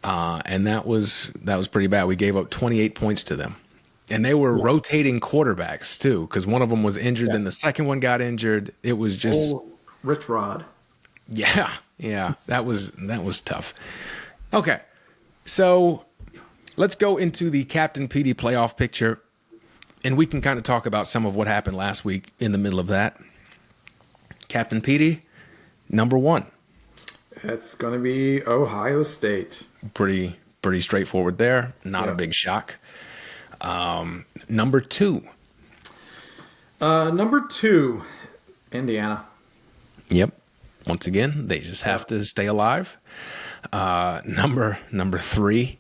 and that was pretty bad. We gave up 28 points to them. And they were rotating quarterbacks, too, because one of them was injured, then the second one got injured. It was just... Rich Rod. Yeah, that was tough. Okay, so let's go into the Captain PD playoff picture, and we can kind of talk about some of what happened last week in the middle of that. Captain PD, number 1. That's going to be Ohio State. Pretty straightforward there. Not a big shock. Number 2. Number 2, Indiana. Yep. Once again, they just have to stay alive. Number 3.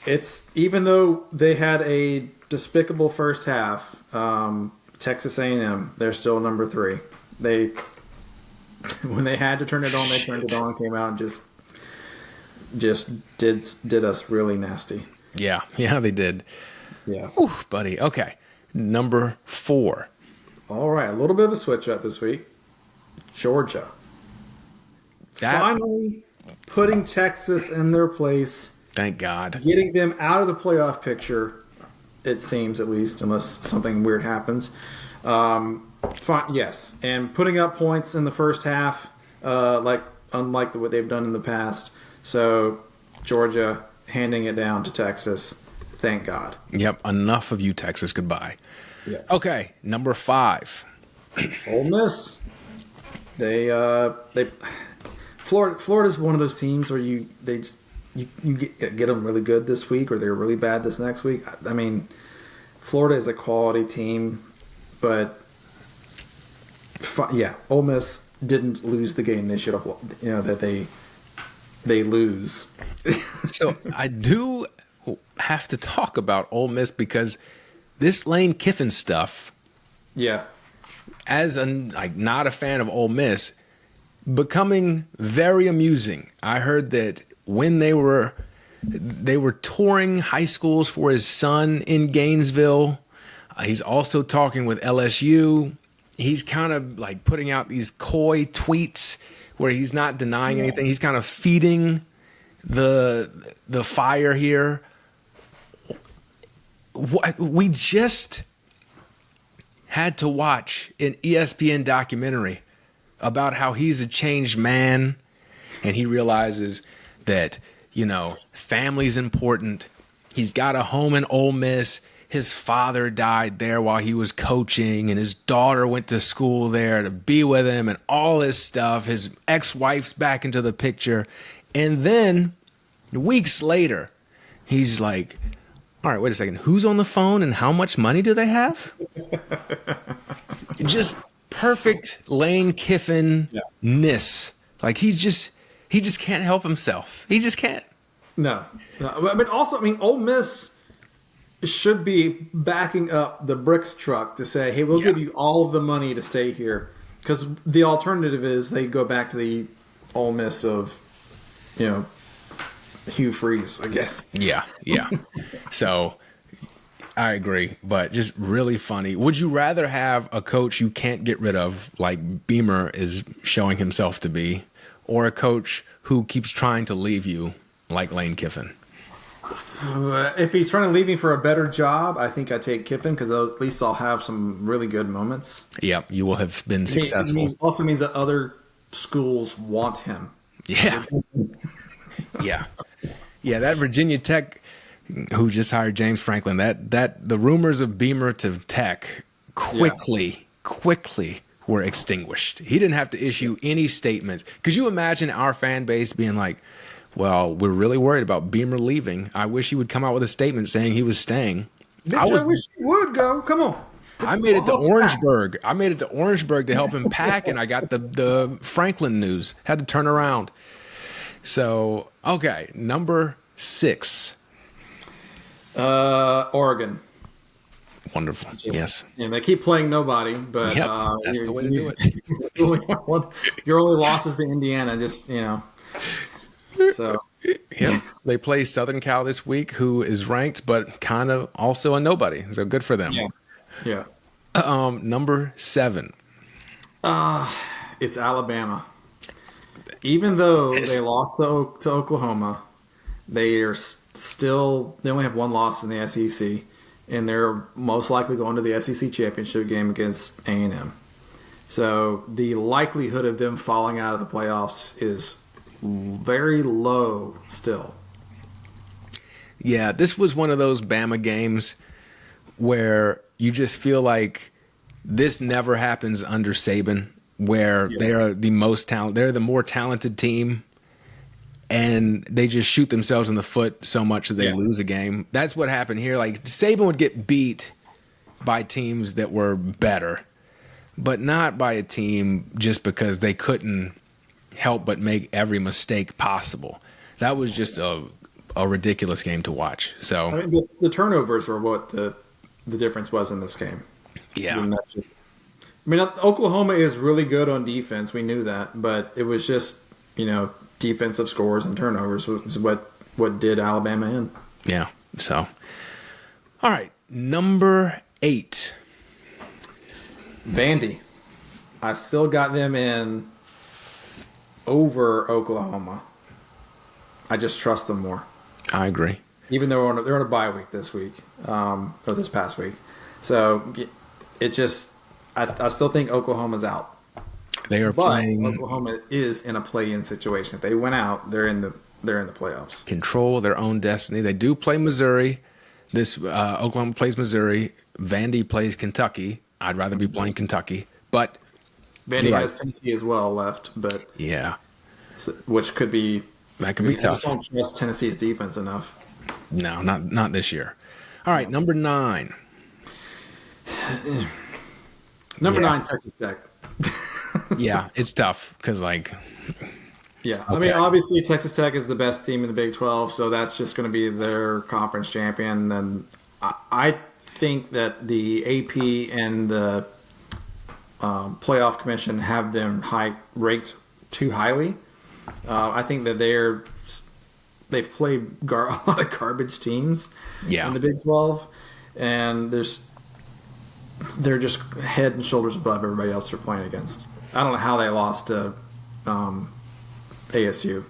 It's even though they had a despicable first half, Texas A&M, they're still number 3. They when they had to turn it on, they turned it on, came out and just did us really nasty. Yeah, they did. Yeah. Whew, buddy. Okay. Number 4. All right, a little bit of a switch up this week. Georgia. Finally putting Texas in their place. Thank God. Getting them out of the playoff picture, it seems, at least, unless something weird happens. Yes, and putting up points in the first half, unlike what they've done in the past. So Georgia handing it down to Texas. Thank God. Yep, enough of you, Texas. Goodbye. Yeah. Okay, number 5. Ole Miss. Florida's one of those teams where you get them really good this week, or they're really bad this next week. I mean, Florida is a quality team, but Ole Miss didn't lose the game they should have. That they lose. So I do have to talk about Ole Miss because this Lane Kiffin stuff. Yeah. As not a fan of Ole Miss, becoming very amusing. I heard that when they were touring high schools for his son in Gainesville. He's also talking with LSU. He's kind of like putting out these coy tweets where he's not denying anything. He's kind of feeding the fire here. We just had to watch an ESPN documentary about how he's a changed man and he realizes that, family's important. He's got a home in Ole Miss. His father died there while he was coaching, and his daughter went to school there to be with him and all this stuff. His ex-wife's back into the picture. And then weeks later, he's like, all right, wait a second. Who's on the phone and how much money do they have? Just perfect Lane Kiffin-ness. Like he just can't help himself. He just can't. No. But also, Ole Miss should be backing up the bricks truck to say, hey, we'll give you all of the money to stay here. Because the alternative is they go back to the Ole Miss of, Hugh Freeze, I guess. Yeah. So I agree, but just really funny. Would you rather have a coach you can't get rid of, like Beamer is showing himself to be, or a coach who keeps trying to leave you, like Lane Kiffin? If he's trying to leave me for a better job, I think I take Kiffin because at least I'll have some really good moments. Yep, you will have been successful. It also means that other schools want him. Yeah. Yeah, that Virginia Tech, who just hired James Franklin, that the rumors of Beamer to Tech quickly were extinguished. He didn't have to issue any statements. Could you imagine our fan base being like, well, we're really worried about Beamer leaving. I wish he would come out with a statement saying he was staying. I wish he would go. Come on. I made it to Orangeburg. To help him pack, and I got the Franklin news. Had to turn around. So, okay, number 6. Oregon. Wonderful. Yes. And they keep playing nobody, but that's the way to do it. Your only loss is to Indiana. So. Yeah, they play Southern Cal this week, who is ranked, but kind of also a nobody. So good for them. Yeah. Number 7. It's Alabama. Even though they lost to Oklahoma, they only have one loss in the SEC, and they're most likely going to the SEC championship game against A&M. So the likelihood of them falling out of the playoffs is very low still. Yeah, this was one of those Bama games where you just feel like this never happens under Saban. where they are the most talented. They're the more talented team, and they just shoot themselves in the foot so much that they lose a game. That's what happened here. Like Saban would get beat by teams that were better, but not by a team just because they couldn't help but make every mistake possible. That was just a ridiculous game to watch. So I mean, the turnovers were what the difference was in this game. Yeah. I mean, Oklahoma is really good on defense. We knew that, but it was just, defensive scores and turnovers was what did Alabama in. Yeah. So, all right, number 8. Vandy. I still got them in over Oklahoma. I just trust them more. I agree. Even though they're on a bye week this week, or this past week. So it just, I still think Oklahoma's out. They are playing. Oklahoma is in a play-in situation. If they went out, they're in the playoffs. Control their own destiny. They do play Missouri. Oklahoma plays Missouri. Vandy plays Kentucky. I'd rather be playing Kentucky, but Vandy has Tennessee as well left, but which could be tough. I just don't trust Tennessee's defense enough. No, not this year. All right, number 9. Number 9, Texas Tech. Yeah, it's tough because Yeah, I mean, obviously Texas Tech is the best team in the Big 12, so that's just going to be their conference champion. And I think that the AP and the playoff commission have them ranked too highly. I think that they've played a lot of garbage teams in the Big 12, and they're just head and shoulders above everybody else they're playing against. I don't know how they lost to ASU.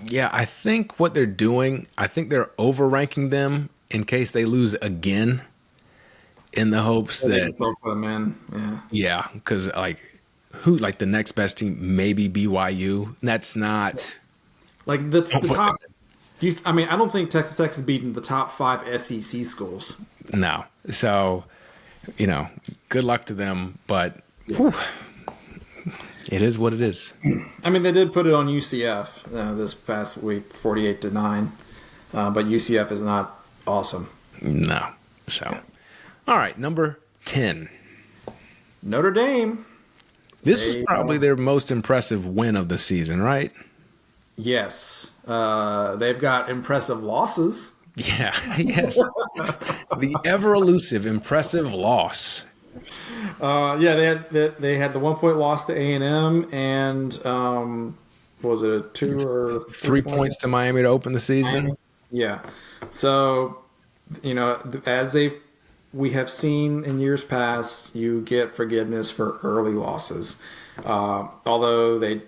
Yeah, I think what they're doing, I think they're overranking them in case they lose again, in the hopes that put them in. Yeah, because who the next best team? Maybe BYU. That's not the top. I don't think Texas Tech has beaten the top 5 SEC schools. No, so good luck to them, but it is what it is. I mean, they did put it on UCF this past week, 48-9, but UCF is not awesome. No. So, all right, number 10. Notre Dame. This was probably their most impressive win of the season, right? Yes. They've got impressive losses. Yeah, yes. The ever-elusive impressive loss. They had the 1-point loss to A&M, and what was it, a 2 or 3 points to Miami to open the season? Yeah. So, as we have seen in years past, you get forgiveness for early losses. Although they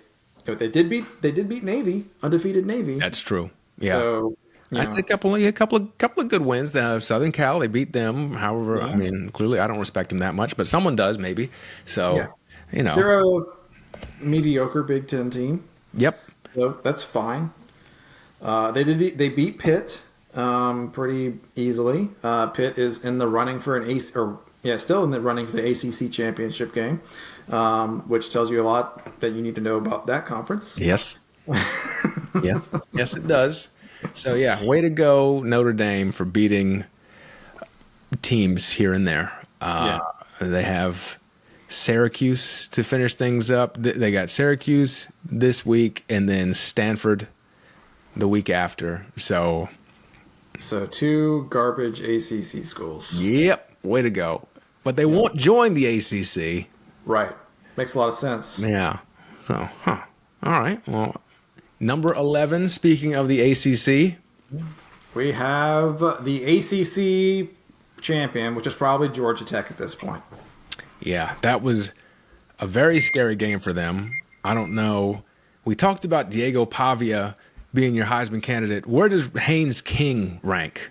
did beat Navy, undefeated Navy. That's true. Yeah. So, that's a couple of good wins. Southern Cal, they beat them. However, I mean, clearly I don't respect them that much, but someone does maybe. So, they're a mediocre Big Ten team. Yep. So that's fine. They beat Pitt pretty easily. Pitt is in the running for still in the running for the ACC championship game, which tells you a lot that you need to know about that conference. Yes. Yes, it does. So, way to go, Notre Dame, for beating teams here and there. They have Syracuse to finish things up. They got Syracuse this week and then Stanford the week after. So 2 garbage ACC schools. Yep, way to go. But they won't join the ACC. Right. Makes a lot of sense. Yeah. So, all right. Well, number 11, speaking of the ACC. We have the ACC champion, which is probably Georgia Tech at this point. Yeah, that was a very scary game for them. I don't know. We talked about Diego Pavia being your Heisman candidate. Where does Haynes King rank?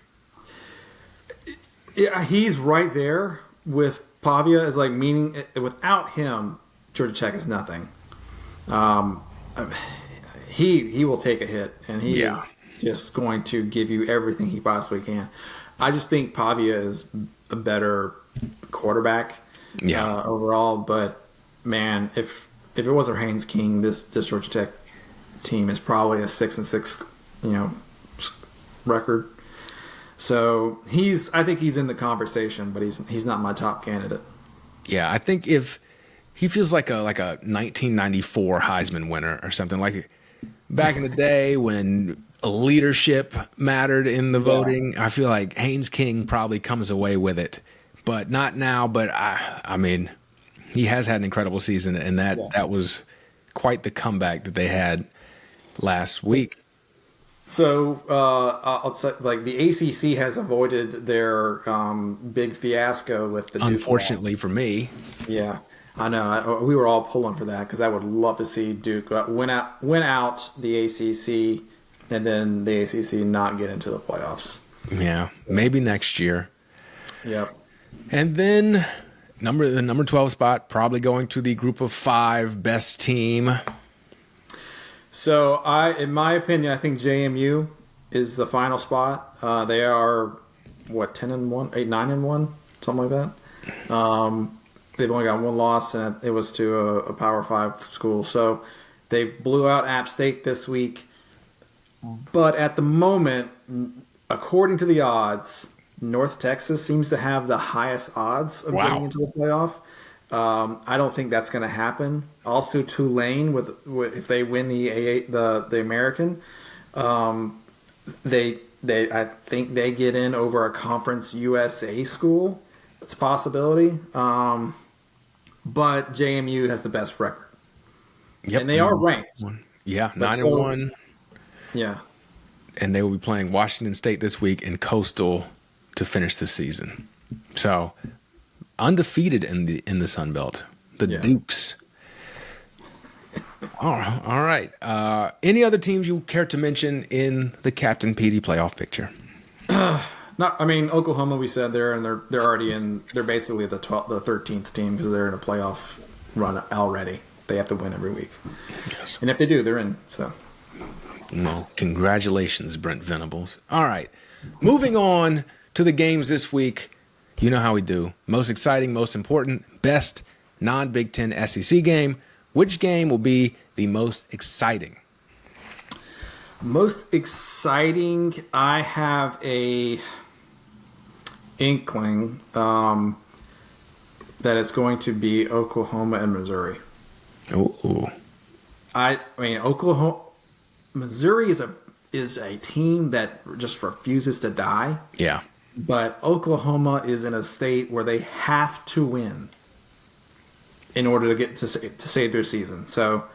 Yeah, he's right there with Pavia as meaning without him, Georgia Tech is nothing. He will take a hit, and he is just going to give you everything he possibly can. I just think Pavia is a better quarterback overall, but man, if if it wasn't Haynes King, this Georgia Tech team is probably a 6-6, record. So I think he's in the conversation, but he's not my top candidate. Yeah, I think if he feels like a 1994 Heisman winner or something, like back in the day when leadership mattered in the voting. I feel like Haynes King probably comes away with it, but not now. But I mean, he has had an incredible season, and that was quite the comeback that they had last week. So I'll say, like, the ACC has avoided their big fiasco with the Duke Unfortunately loss. for me. Yeah, I know. We were all pulling for that because I would love to see Duke win out the ACC, and then the ACC not get into the playoffs. Yeah, maybe next year. Yep. And then the number 12 spot probably going to the group of 5 best team. So in my opinion, I think JMU is the final spot. They are 10-1, 9-1, something like that. They've only got one loss, and it was to a Power 5 school. So they blew out App State this week. But at the moment, according to the odds, North Texas seems to have the highest odds of getting into the playoff. I don't think that's going to happen. Also, Tulane, if they win the American, I think they get in over a Conference USA school. It's a possibility. But JMU has the best record. Yep. And they are ranked. Yeah, 9-1. Yeah. And they will be playing Washington State this week and Coastal to finish the season. So undefeated in the Sun Belt. The Dukes. All right. Any other teams you care to mention in the Captain Petey playoff picture? Oklahoma. We said they're already in. They're basically the 13th team because they're in a playoff run already. They have to win every week, Yes. And if they do, they're in. So, well, congratulations, Brent Venables. All right, moving on to the games this week. You know how we do. Most exciting, most important, best non-Big Ten SEC game. Which game will be the most exciting? Most exciting, I have a inkling that it's going to be Oklahoma and Missouri. Oh, Missouri is a team that just refuses to die. yeah. But Oklahoma is in a state where they have to win in order to get to save their season. So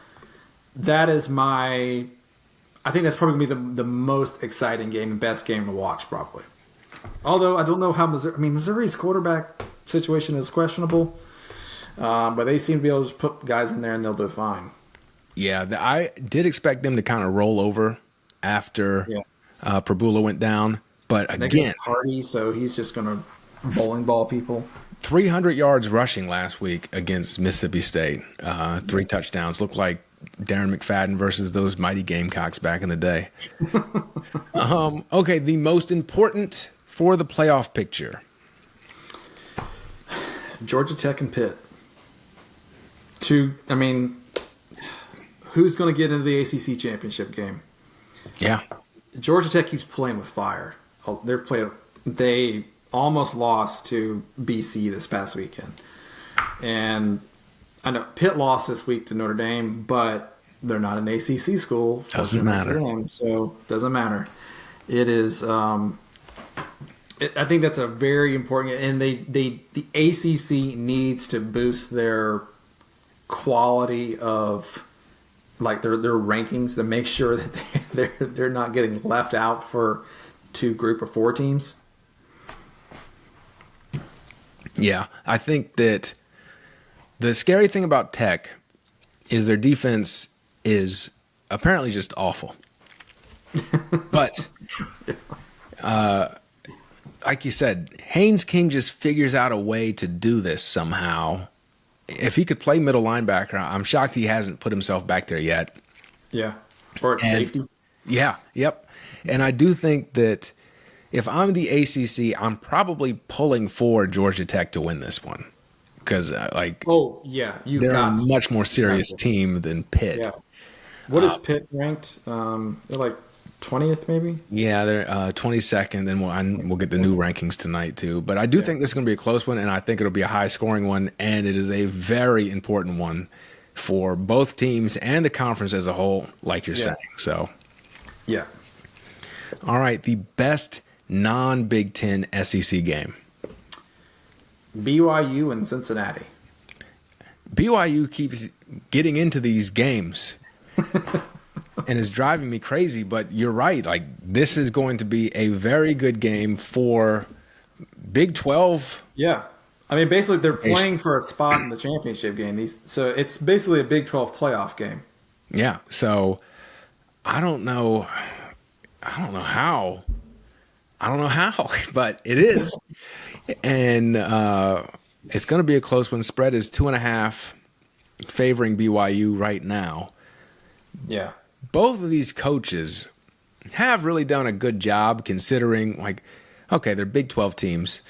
that is I think that's probably going to be the most exciting game, the best game to watch, probably. Although I don't know how Missouri's quarterback situation is questionable, but they seem to be able to just put guys in there and they'll do fine. Yeah, I did expect them to kind of roll over after Prabula went down. But again, Hardy, so he's just going to bowling ball people. 300 yards rushing last week against Mississippi State. 3 touchdowns. Looked like Darren McFadden versus those mighty Gamecocks back in the day. Okay, the most important for the playoff picture. Georgia Tech and Pitt. Who's going to get into the ACC championship game? Yeah. Georgia Tech keeps playing with fire. They almost lost to BC this past weekend. And I know Pitt lost this week to Notre Dame, but they're not an ACC school. Doesn't matter. So it doesn't matter. It is. I think that's a very important. And the ACC needs to boost their quality of their rankings to make sure that they're not getting left out for 2 group of 4 teams. Yeah, I think that the scary thing about Tech is their defense is apparently just awful. But like you said, Haynes King just figures out a way to do this somehow. If he could play middle linebacker, I'm shocked he hasn't put himself back there yet. Yeah, or at safety. Yeah, yep. And I do think that if I'm the ACC, I'm probably pulling for Georgia Tech to win this one because Oh yeah, you they're a got to. much more serious Got to. team than Pitt. Yeah. What is Pitt ranked? They're like 20th maybe. Yeah, they're 22nd, and we'll get the new rankings tonight too. But I do think this is going to be a close one, and I think it'll be a high-scoring one, and it is a very important one for both teams and the conference as a whole, like you're saying. So, Yeah. all right, the best non-Big Ten SEC game. BYU and Cincinnati. BYU keeps getting into these games. And it's driving me crazy, but you're right. Like, this is going to be a very good game for Big 12. Yeah. I mean, basically, they're playing for a spot in the championship game. So it's basically a Big 12 playoff game. Yeah. So I don't know how, but it is. And it's going to be a close one. Spread is 2.5 favoring BYU right now. Yeah. Both of these coaches have really done a good job considering, they're Big 12 teams,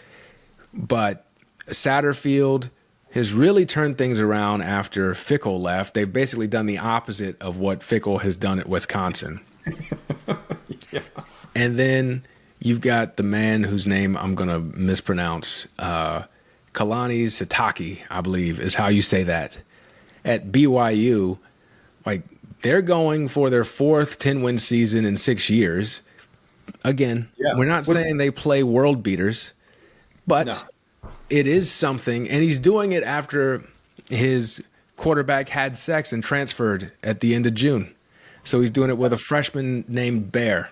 but Satterfield has really turned things around after Fickle left. They've basically done the opposite of what Fickle has done at Wisconsin. Yeah. And then you've got the man whose name I'm going to mispronounce, Kalani Sitake, I believe is how you say that, at BYU. They're going for their 4th 10-win season in 6 years. Again, we're not saying they play world beaters, but it is something. And he's doing it after his quarterback had sex and transferred at the end of June. So he's doing it with a freshman named Bear.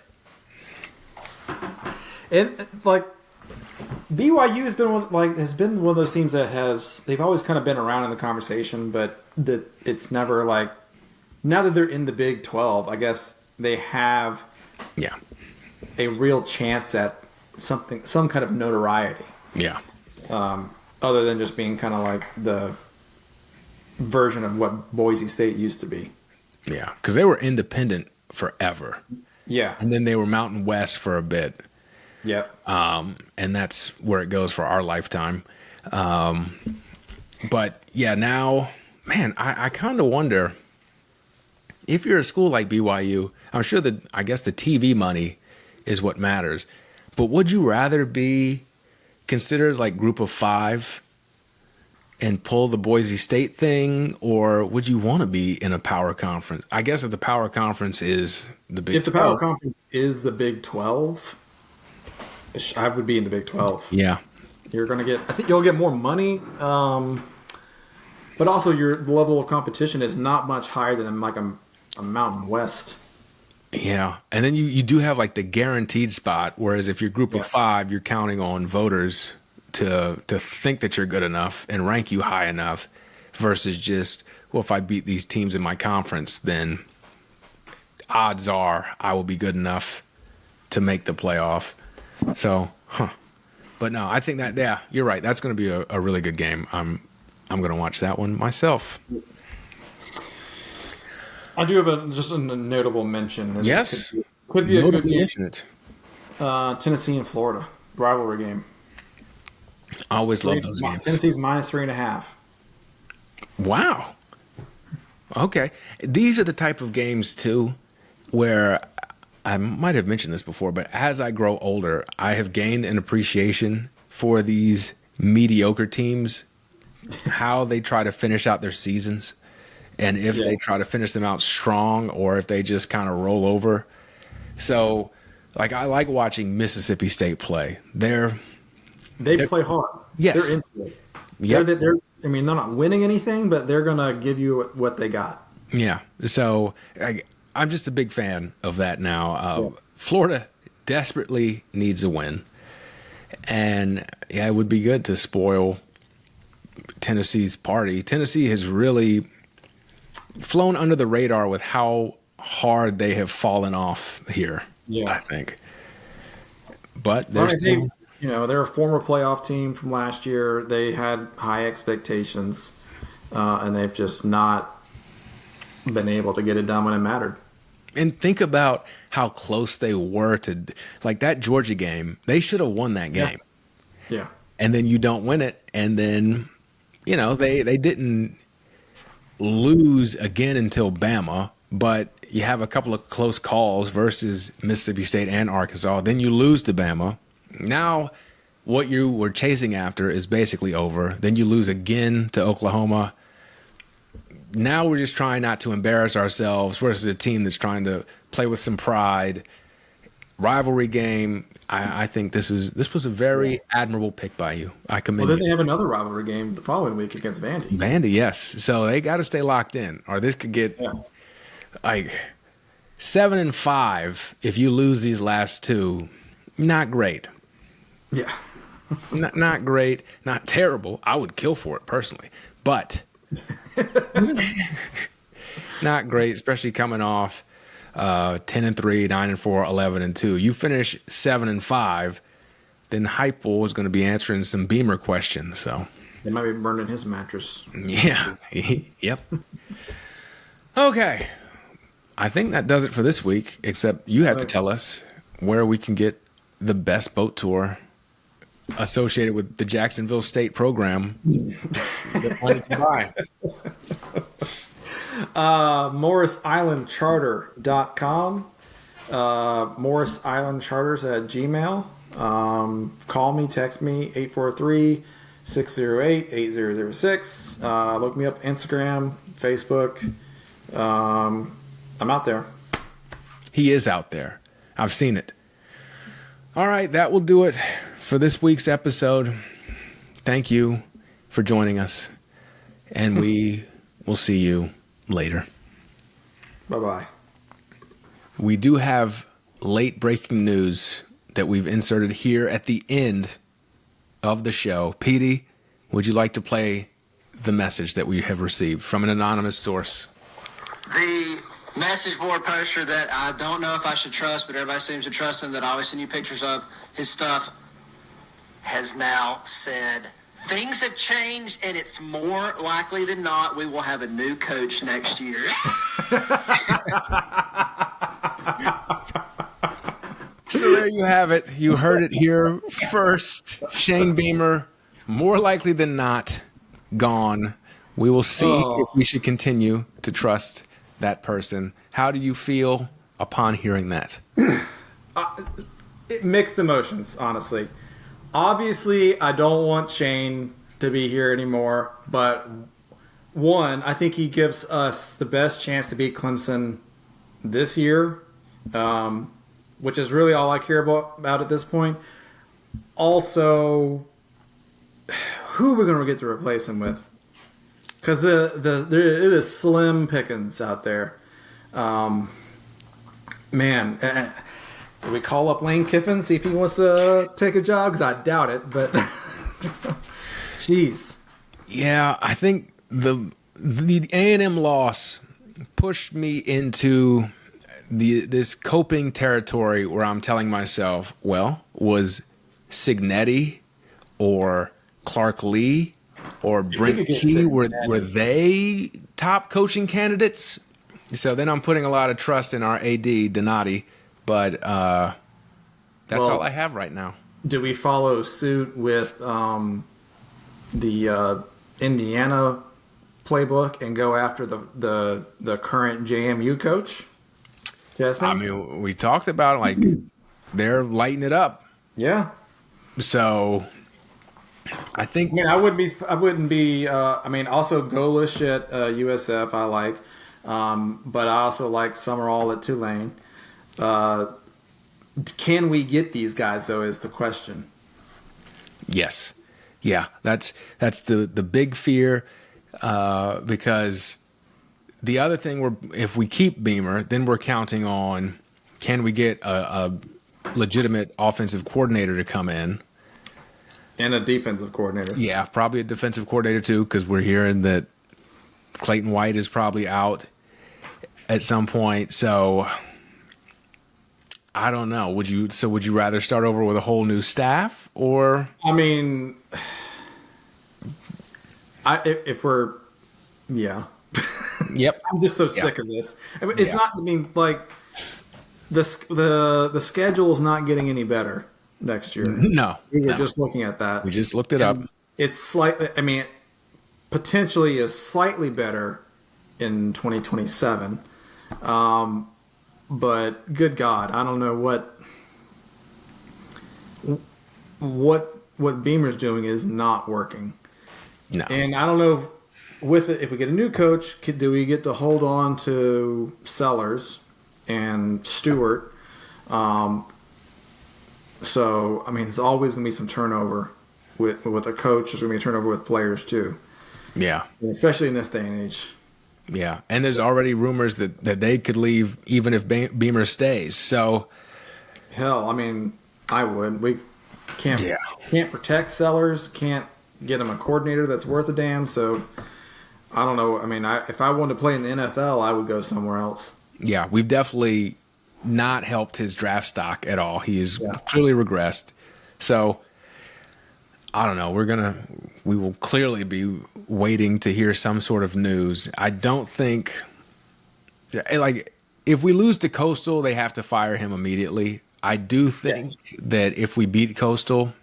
And BYU has been one of those teams that they've always kind of been around in the conversation, but it's never now that they're in the Big 12, I guess they have a real chance at some kind of notoriety. Yeah. Other than just being kind of like the version of what Boise State used to be. Yeah, because they were independent forever. Yeah. And then they were Mountain West for a bit. Yeah. And that's where it goes for our lifetime. But yeah, now, man, I kind of wonder if you're a school like BYU, I'm sure that I guess the TV money is what matters. But would you rather be considered Group of 5 and pull the Boise State thing, or would you want to be in a power conference? I guess if the power conference is the Big 12. If the power conference is the Big 12, I would be in the Big 12. Yeah. I think you'll get more money, but also your level of competition is not much higher than a Mountain West. Yeah. And then you do have the guaranteed spot, whereas if you're Group of 5, you're counting on voters to think that you're good enough and rank you high enough versus just, well, if I beat these teams in my conference, then odds are I will be good enough to make the playoff. So, But no, I think that, you're right. That's going to be a really good game. I'm going to watch that one myself. I do have just a notable mention. Yes. Could be a good game. Mention it. Tennessee and Florida rivalry game. I always love those games. Tennessee's -3.5. Wow. Okay. These are the type of games, too, where I might have mentioned this before, but as I grow older, I have gained an appreciation for these mediocre teams, how they try to finish out their seasons, and if they try to finish them out strong or if they just kind of roll over. So, I like watching Mississippi State play. They play hard. Yes. They're into it. Yep. They're not winning anything, but they're going to give you what they got. Yeah. So I'm just a big fan of that now. Florida desperately needs a win. And, it would be good to spoil Tennessee's party. Tennessee has really flown under the radar with how hard they have fallen off here, I think. But there's they're a former playoff team from last year. They had high expectations, and they've just not been able to get it done when it mattered. And think about how close they were to, that Georgia game. They should have won that game. Yeah. And then you don't win it, and then they didn't lose again until Bama, but you have a couple of close calls versus Mississippi State and Arkansas. Then you lose to Bama. Now what you were chasing after is basically over. Then you lose again to Oklahoma. Now we're just trying not to embarrass ourselves versus a team that's trying to play with some pride. Rivalry game. I think this was a very admirable pick by you. I commend Well, you. then they have another rivalry game the following week against Vandy. Vandy, yes. So they got to stay locked in, or this could get like 7-5 if you lose these last two. Not great. Yeah. Not great. Not terrible. I would kill for it personally, but not great, especially coming off 10-3, 9-4, 11-2. You finish 7-5, then Heupel is going to be answering some Beamer questions. So They might be burning his mattress. yeah, yep. Okay, I think that does it for this week. Except you have to tell us where we can get the best boat tour associated with the Jacksonville State program. That money to buy. MorrisIslandCharter.com. Morris Island Charters at Gmail. Call me, text me, 843-608-8006. Look me up Instagram, Facebook. I'm out there. He is out there. I've seen it. All right, that will do it for this week's episode. Thank you for joining us, and we will see you later. Bye-bye. We do have late breaking news that we've inserted here at the end of the show. Petey, would you like to play the message that we have received from an anonymous source? The message board poster that I don't know if I should trust, but everybody seems to trust him, that I always send you pictures of his stuff, has now said, things have changed, and it's more likely than not we will have a new coach next year. So there you have it. You heard it here first. Shane Beamer, more likely than not, gone. We will see if we should continue to trust that person. How do you feel upon hearing that? Mixed emotions, honestly. Obviously, I don't want Shane to be here anymore, but one, I think he gives us the best chance to beat Clemson this year, which is really all I care about at this point. Also, who are we going to get to replace him with? Because it is slim pickings out there. Man, do we call up Lane Kiffin, see if he wants to take a job? Because I doubt it, but jeez. Yeah, I think the A&M loss pushed me into this coping territory where I'm telling myself, well, was Signetti or Clark Lee or Brent Key, were they top coaching candidates? So then I'm putting a lot of trust in our AD, Donati, but that's all I have right now. Do we follow suit with the Indiana playbook and go after the current JMU coach? Chesney? I mean, we talked about like they're lighting it up. Yeah. So I think. I mean, I wouldn't be. I mean, also Golish at USF I like, but I also like Summerall at Tulane. Can we get these guys though? Is the question. Yes. Yeah, that's the big fear, because the other thing if we keep Beamer, then we're counting on, can we get a legitimate offensive coordinator to come in? And a defensive coordinator. Yeah, probably a defensive coordinator too, because we're hearing that Clayton White is probably out at some point. So I don't know. Would you rather start over with a whole new staff, or? I mean, if we're, yeah. Yep. I'm just so sick of this. I mean, it's not. I mean, like the schedule is not getting any better next year. No, we were just looking at that. We just looked it up. It's slightly. I mean, potentially is slightly better in 2027. But good God, I don't know what Beamer's doing is not working. No. And I don't know with it, if we get a new coach, do we get to hold on to Sellers and Stewart? So, I mean, there's always going to be some turnover with a coach. There's going to be a turnover with players, too. Yeah. Especially in this day and age. Yeah. And there's already rumors that they could leave even if Beamer stays. So, hell, I mean, I would. We can't protect Sellers, can't get him a coordinator that's worth a damn. So, I don't know. I mean, if I wanted to play in the NFL, I would go somewhere else. Yeah, we've definitely not helped his draft stock at all. He has clearly regressed. So I don't know. We will clearly be waiting to hear some sort of news. I don't think, like, if we lose to Coastal, they have to fire him immediately. I do think that if we beat Coastal,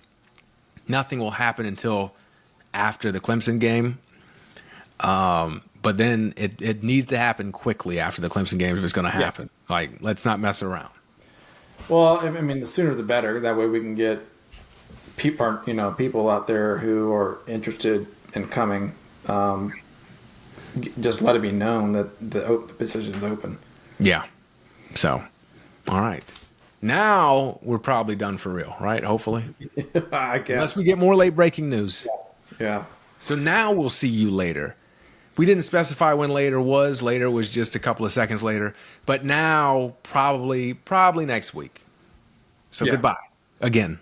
nothing will happen until after the Clemson game. But then it needs to happen quickly after the Clemson game if it's going to happen. Yeah. Like, let's not mess around. Well, I mean, the sooner the better. That way we can get people out there who are interested in coming. Just let it be known that the position's open. Yeah. So, all right. Now we're probably done for real, right? Hopefully. I guess. Unless we get more late breaking news. Yeah. So now we'll see you later. We didn't specify when later was. Later was just a couple of seconds later. But now probably next week. So goodbye again.